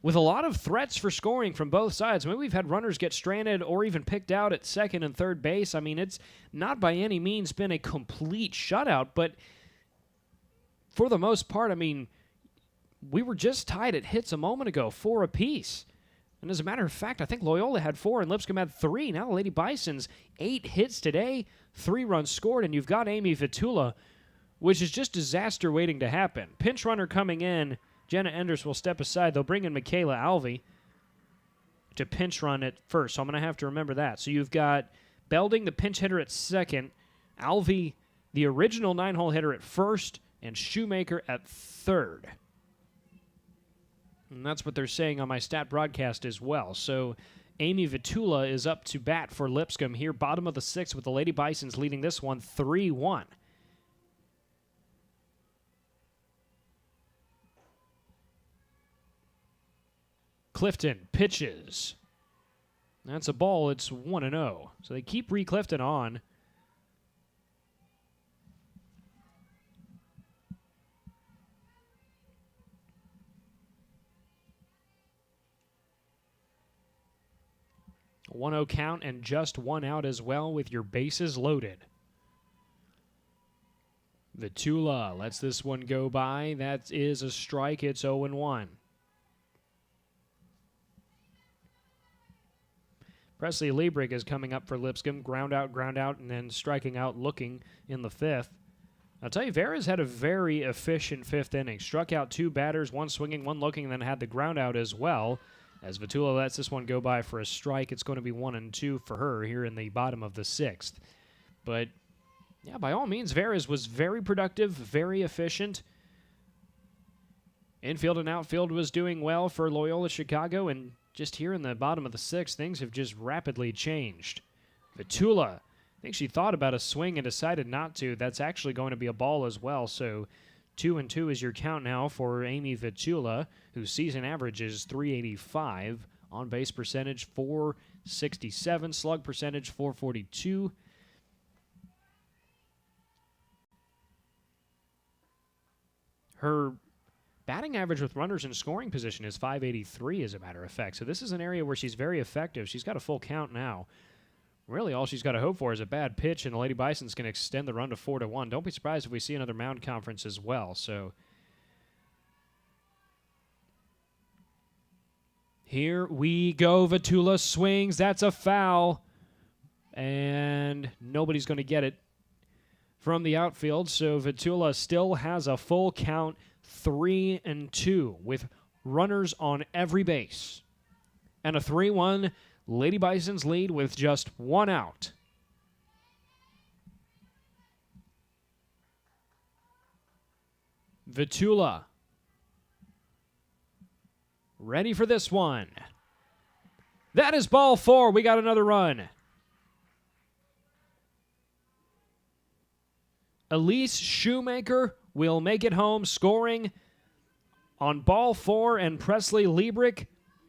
with a lot of threats for scoring from both sides. I mean, we've had runners get stranded or even picked out at second and third base. I mean, it's not by any means been a complete shutout, but for the most part, I mean, we were just tied at hits a moment ago, 4 apiece. And as a matter of fact, I think Loyola had 4 and Lipscomb had 3. Now the Lady Bisons, 8 hits today, 3 runs scored, and you've got Amy Vetula, which is just disaster waiting to happen. Pinch runner coming in. Jenna Enders will step aside. They'll bring in Michaela Alvey to pinch run at first, so I'm going to have to remember that. So you've got Belding, the pinch hitter, at second, Alvey, the original 9-hole hitter, at first, and Shoemaker at third. And that's what they're saying on my stat broadcast as well. So Amy Vetula is up to bat for Lipscomb here, bottom of the 6th, with the Lady Bisons leading this one 3-1. Clifton pitches. That's a ball. It's 1-0. So they keep Clifton on. A 1-0 count and just 1 out as well with your bases loaded. Vetula lets this one go by. That is a strike. It's 0-1. Presley Liebrich is coming up for Lipscomb. Ground out, and then striking out looking in the 5th. I'll tell you, Vera's had a very efficient 5th inning. Struck out 2 batters, 1 swinging, 1 looking, and then had the ground out as well. As Vatula lets this one go by for a strike, it's going to be 1-2 for her here in the bottom of the 6th. But, yeah, by all means, Vera's was very productive, very efficient. Infield and outfield was doing well for Loyola-Chicago, and just here in the bottom of the 6th, things have just rapidly changed. Vetula, I think she thought about a swing and decided not to. That's actually going to be a ball as well, so 2-2 is your count now for Amy Vetula, whose season average is .385, on-base percentage .467, slug percentage .442. Her batting average with runners in scoring position is .583, as a matter of fact. So this is an area where she's very effective. She's got a full count now. Really, all she's got to hope for is a bad pitch, and the Lady Bisons can extend the run to 4-1. Don't be surprised if we see another mound conference as well. So here we go. Vetula swings. That's a foul. And nobody's going to get it from the outfield. So Vetula still has a full count, 3-2, with runners on every base. And a 3-1 Lady Bisons lead with just 1 out. Vetula ready for this one. That is ball 4. We got another run. Elise Shoemaker will make it home, scoring on ball 4, and Presley Liebrich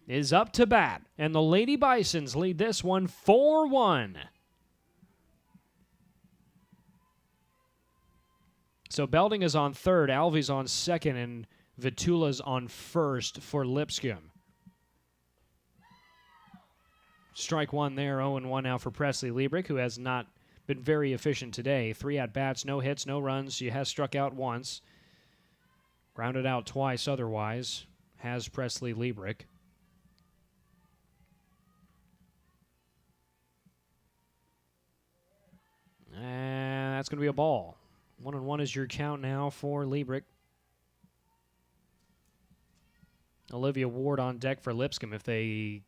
is up to bat. And the Lady Bisons lead this one 4-1. So Belding is on third, Alvey's on second, and Vetula's on first for Lipscomb. Strike 1 there, 0-1 now for Presley Liebrich, who has not been very efficient today. 3 at-bats, no hits, no runs. She has struck out once. Grounded out twice otherwise, has Presley Liebrich. And that's going to be a ball. 1-1 is your count now for Liebrich. Olivia Ward on deck for Lipscomb if they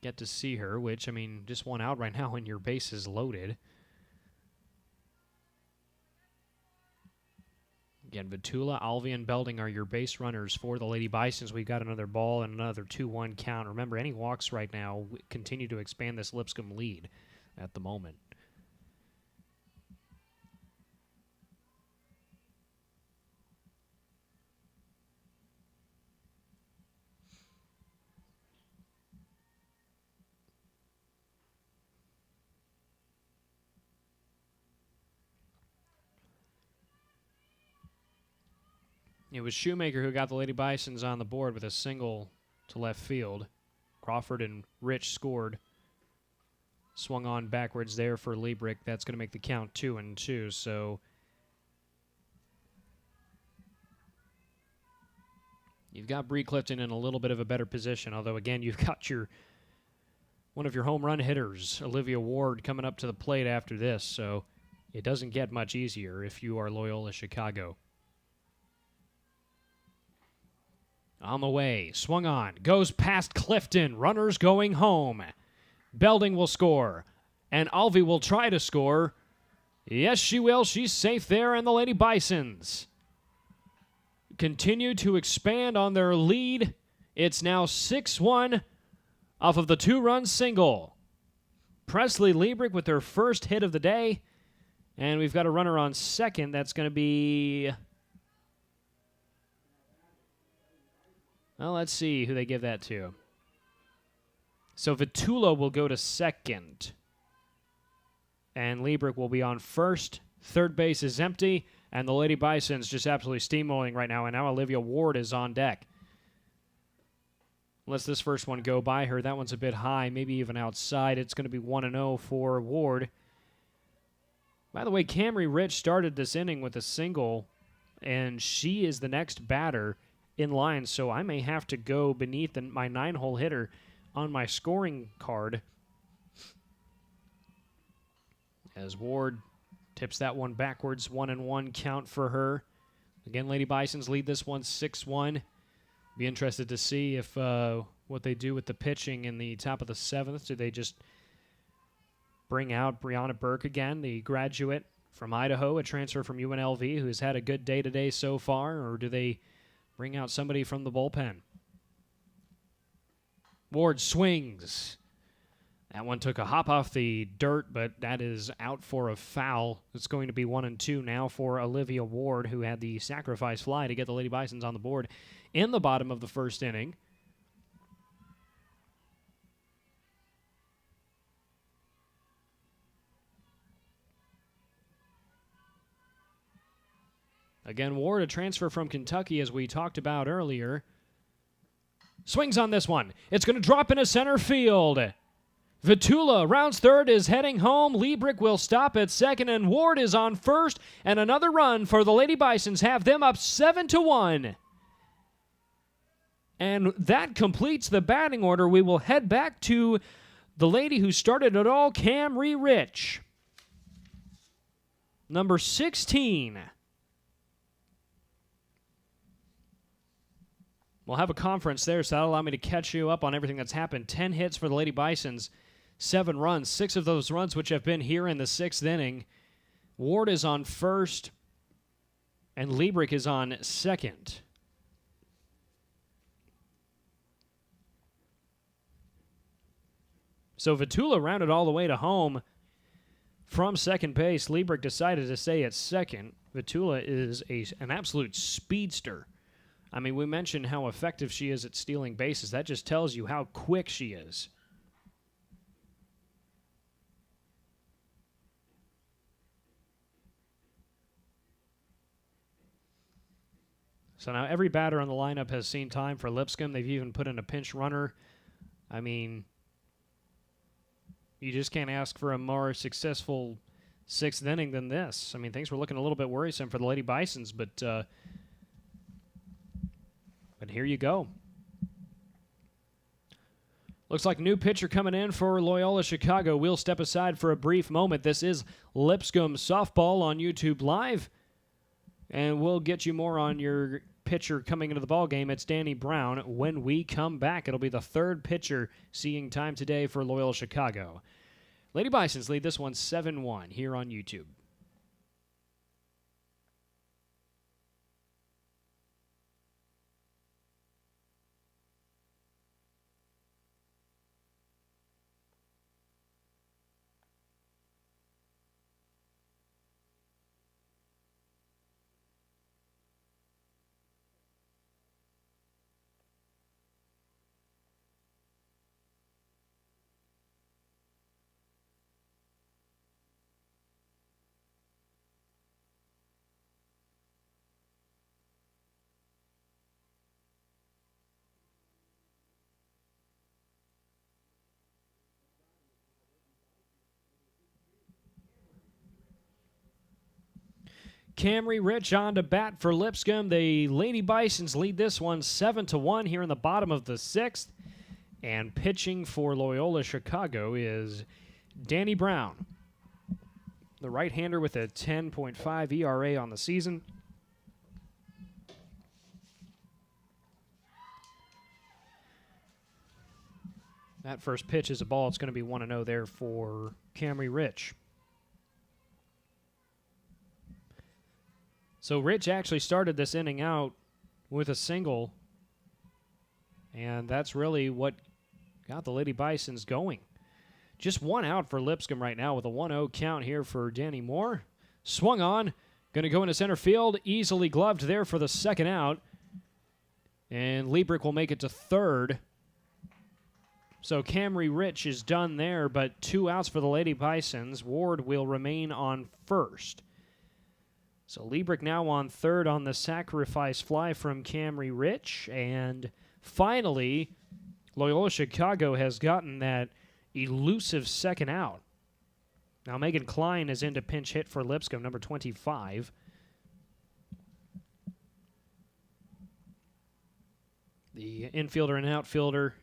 get to see her, which, I mean, just 1 out right now and your base is loaded. Again, Vatula, Alvey, and Belding are your base runners for the Lady Bisons. We've got another ball and another 2-1 count. Remember, any walks right now continue to expand this Lipscomb lead at the moment. It was Shoemaker who got the Lady Bisons on the board with a single to left field. Crawford and Rich scored. Swung on backwards there for Liebrich. That's going to make the count 2-2. So You've got Bree Clifton in a little bit of a better position, although, again, you've got one of your home run hitters, Olivia Ward, coming up to the plate after this, so it doesn't get much easier if you are Loyola-Chicago. On the way, swung on, goes past Clifton, runners going home. Belding will score, and Alvey will try to score. Yes, she will. She's safe there, and the Lady Bisons continue to expand on their lead. It's now 6-1 off of the 2-run single. Presley Liebrich with her first hit of the day, and we've got a runner on second. That's going to be... Well, let's see who they give that to. So Vatula will go to second. And Liebrich will be on first. Third base is empty. And the Lady Bison's just absolutely steamrolling right now. And now Olivia Ward is on deck. Let's this first one go by her. That one's a bit high, maybe even outside. It's going to be 1-0 for Ward. By the way, Camry Rich started this inning with a single. And she is the next batter in line, so I may have to go beneath my 9-hole hitter on my scoring card. As Ward tips that one backwards, 1-1 count for her. Again, Lady Bisons lead this one 6-1. Be interested to see if what they do with the pitching in the top of the 7th. Do they just bring out Brianna Burke again, the graduate from Idaho, a transfer from UNLV, who's had a good day today so far, or do they bring out somebody from the bullpen? Ward swings. That one took a hop off the dirt, but that is out for a foul. It's going to be 1-2 now for Olivia Ward, who had the sacrifice fly to get the Lady Bisons on the board in the bottom of the first inning. Again, Ward, a transfer from Kentucky, as we talked about earlier. Swings on this one. It's going to drop into center field. Vetula, rounds third, is heading home. Liebrich will stop at second, and Ward is on first. And another run for the Lady Bisons, have them up 7-1. And that completes the batting order. We will head back to the lady who started it all, Camry Rich. Number 16. We'll have a conference there, so that'll allow me to catch you up on everything that's happened. 10 hits for the Lady Bisons, 7 runs. 6 of those runs which have been here in the 6th inning. Ward is on first, and Liebrich is on second. So Vatula rounded all the way to home from second base. Liebrich decided to stay at second. Vatula is an absolute speedster. I mean, we mentioned how effective she is at stealing bases. That just tells you how quick she is. So now every batter on the lineup has seen time for Lipscomb. They've even put in a pinch runner. I mean, you just can't ask for a more successful 6th inning than this. I mean, things were looking a little bit worrisome for the Lady Bisons, but here you go. Looks like new pitcher coming in for Loyola-Chicago. We'll step aside for a brief moment. This is Lipscomb Softball on YouTube Live. And we'll get you more on your pitcher coming into the ballgame. It's Danny Brown. When we come back, it'll be the 3rd pitcher seeing time today for Loyola-Chicago. Lady Bisons lead this one 7-1 here on YouTube. Camry Rich on to bat for Lipscomb. The Lady Bisons lead this one 7-1 here in the bottom of the 6th. And pitching for Loyola-Chicago is Danny Brown, the right-hander with a 10.5 ERA on the season. That first pitch is a ball. It's going to be 1-0 there for Camry Rich. So Rich actually started this inning out with a single, and that's really what got the Lady Bisons going. Just one out for Lipscomb right now with a 1-0 count here for Danny Moore. Swung on, going to go into center field, easily gloved there for the second out, and Liebrick will make it to third. So Camry Rich is done there, but 2 outs for the Lady Bisons. Ward will remain on first. So Liebrick now on third on the sacrifice fly from Camry Rich. And finally, Loyola-Chicago has gotten that elusive second out. Now Megan Klein is in to pinch hit for Lipscomb, number 25. The infielder and outfielder,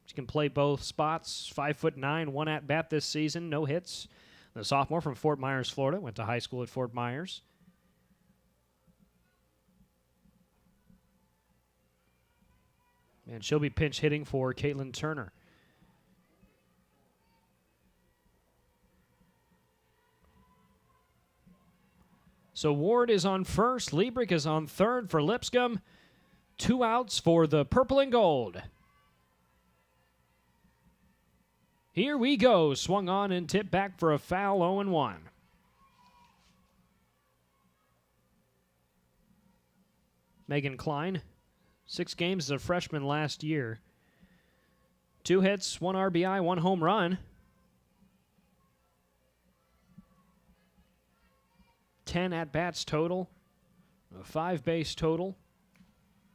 she can play both spots. 5'9", 1 at bat this season, no hits. The sophomore from Fort Myers, Florida, went to high school at Fort Myers. And she'll be pinch hitting for Caitlyn Turner. So Ward is on first. Liebrick is on third for Lipscomb. 2 outs for the purple and gold. Here we go. Swung on and tipped back for a foul, 0-1. Megan Klein, 6 games as a freshman last year. 2 hits, 1 RBI, 1 home run. 10 at-bats total, a 5 base total.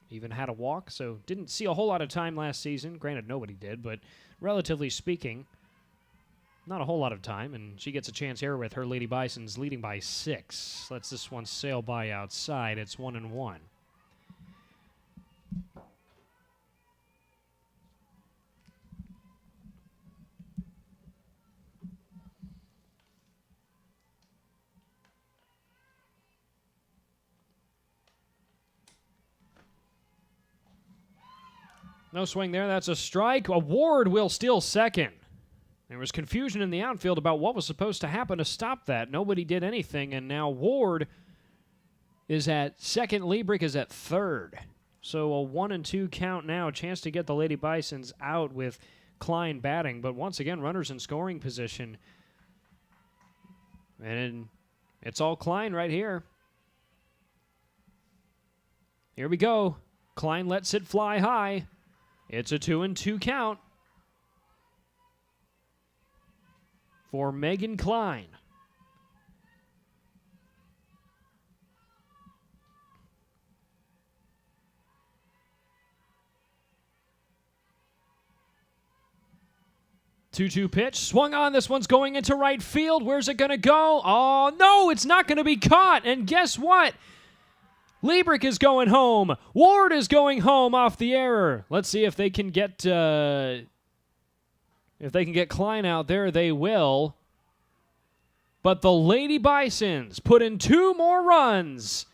Even had a walk, so didn't see a whole lot of time last season. Granted, nobody did, but relatively speaking, not a whole lot of time. And she gets a chance here with her Lady Bisons leading by 6. Lets this one sail by outside. It's 1-1. No swing there. That's a strike. Ward will steal second. There was confusion in the outfield about what was supposed to happen to stop that. Nobody did anything, and now Ward is at second. Liebrick is at third. So a 1-2 count now. Chance to get the Lady Bisons out with Klein batting. But once again, runners in scoring position. And it's all Klein right here. Here we go. Klein lets it fly high. It's a 2-2 count for Megan Klein. Two-two pitch, swung on. This one's going into right field. Where's it going to go? Oh, no, it's not going to be caught. And guess what? Liebrick is going home. Ward is going home off the error. Let's see if they can get Klein out there. They will. But the Lady Bisons put in 2 more runs,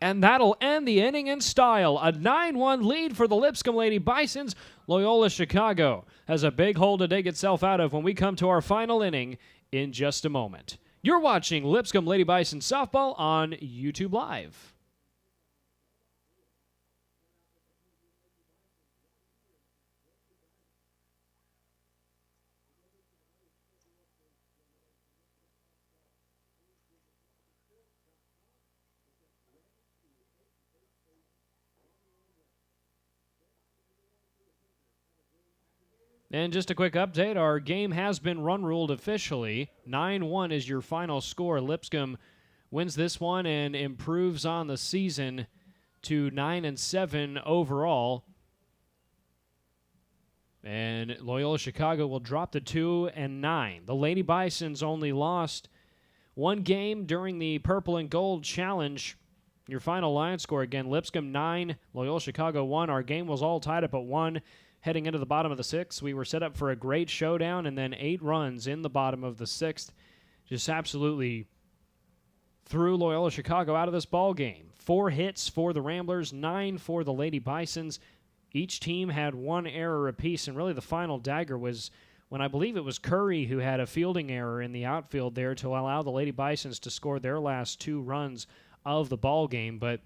and that'll end the inning in style. A 9-1 lead for the Lipscomb Lady Bisons. Loyola-Chicago has a big hole to dig itself out of when we come to our final inning in just a moment. You're watching Lipscomb Lady Bison Softball on YouTube Live. And just a quick update, our game has been run-ruled officially. 9-1 is your final score. Lipscomb wins this one and improves on the season to 9-7 overall. And Loyola-Chicago will drop to 2-9. The Lady Bisons only lost One game during the Purple and Gold Challenge. Your final line score again, Lipscomb 9, Loyola-Chicago 1. Our game was all tied up at 1 heading into the bottom of the 6th. We were set up for a great showdown, and then 8 runs in the bottom of the 6th. Just absolutely threw Loyola-Chicago out of this ball game. 4 hits for the Ramblers, 9 for the Lady Bisons. Each team had 1 error apiece, and really the final dagger was when I believe it was Curry who had a fielding error in the outfield there to allow the Lady Bisons to score their last 2 runs of the ball game. But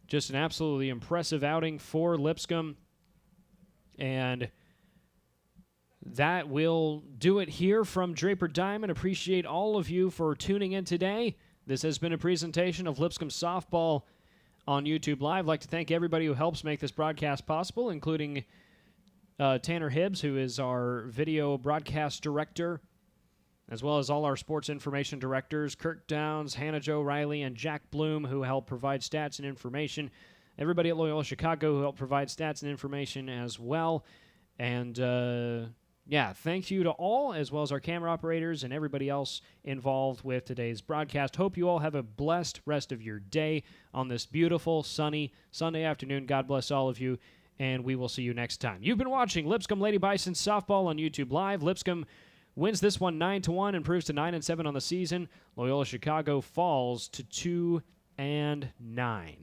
just an absolutely impressive outing for Lipscomb. And that will do it here from Draper Diamond. Appreciate all of you for tuning in today. This has been a presentation of Lipscomb Softball on YouTube Live. I'd like to thank everybody who helps make this broadcast possible, including Tanner Hibbs, who is our video broadcast director, as well as all our sports information directors, Kirk Downs, Hannah Jo Riley, and Jack Bloom, who help provide stats and information. Everybody at Loyola-Chicago who help provide stats and information as well. And, yeah, thank you to all, as well as our camera operators and everybody else involved with today's broadcast. Hope you all have a blessed rest of your day on this beautiful, sunny Sunday afternoon. God bless all of you, and we will see you next time. You've been watching Lipscomb Lady Bison Softball on YouTube Live. Lipscomb wins this one 9-1, improves to 9-7 on the season. Loyola-Chicago falls to 2-9.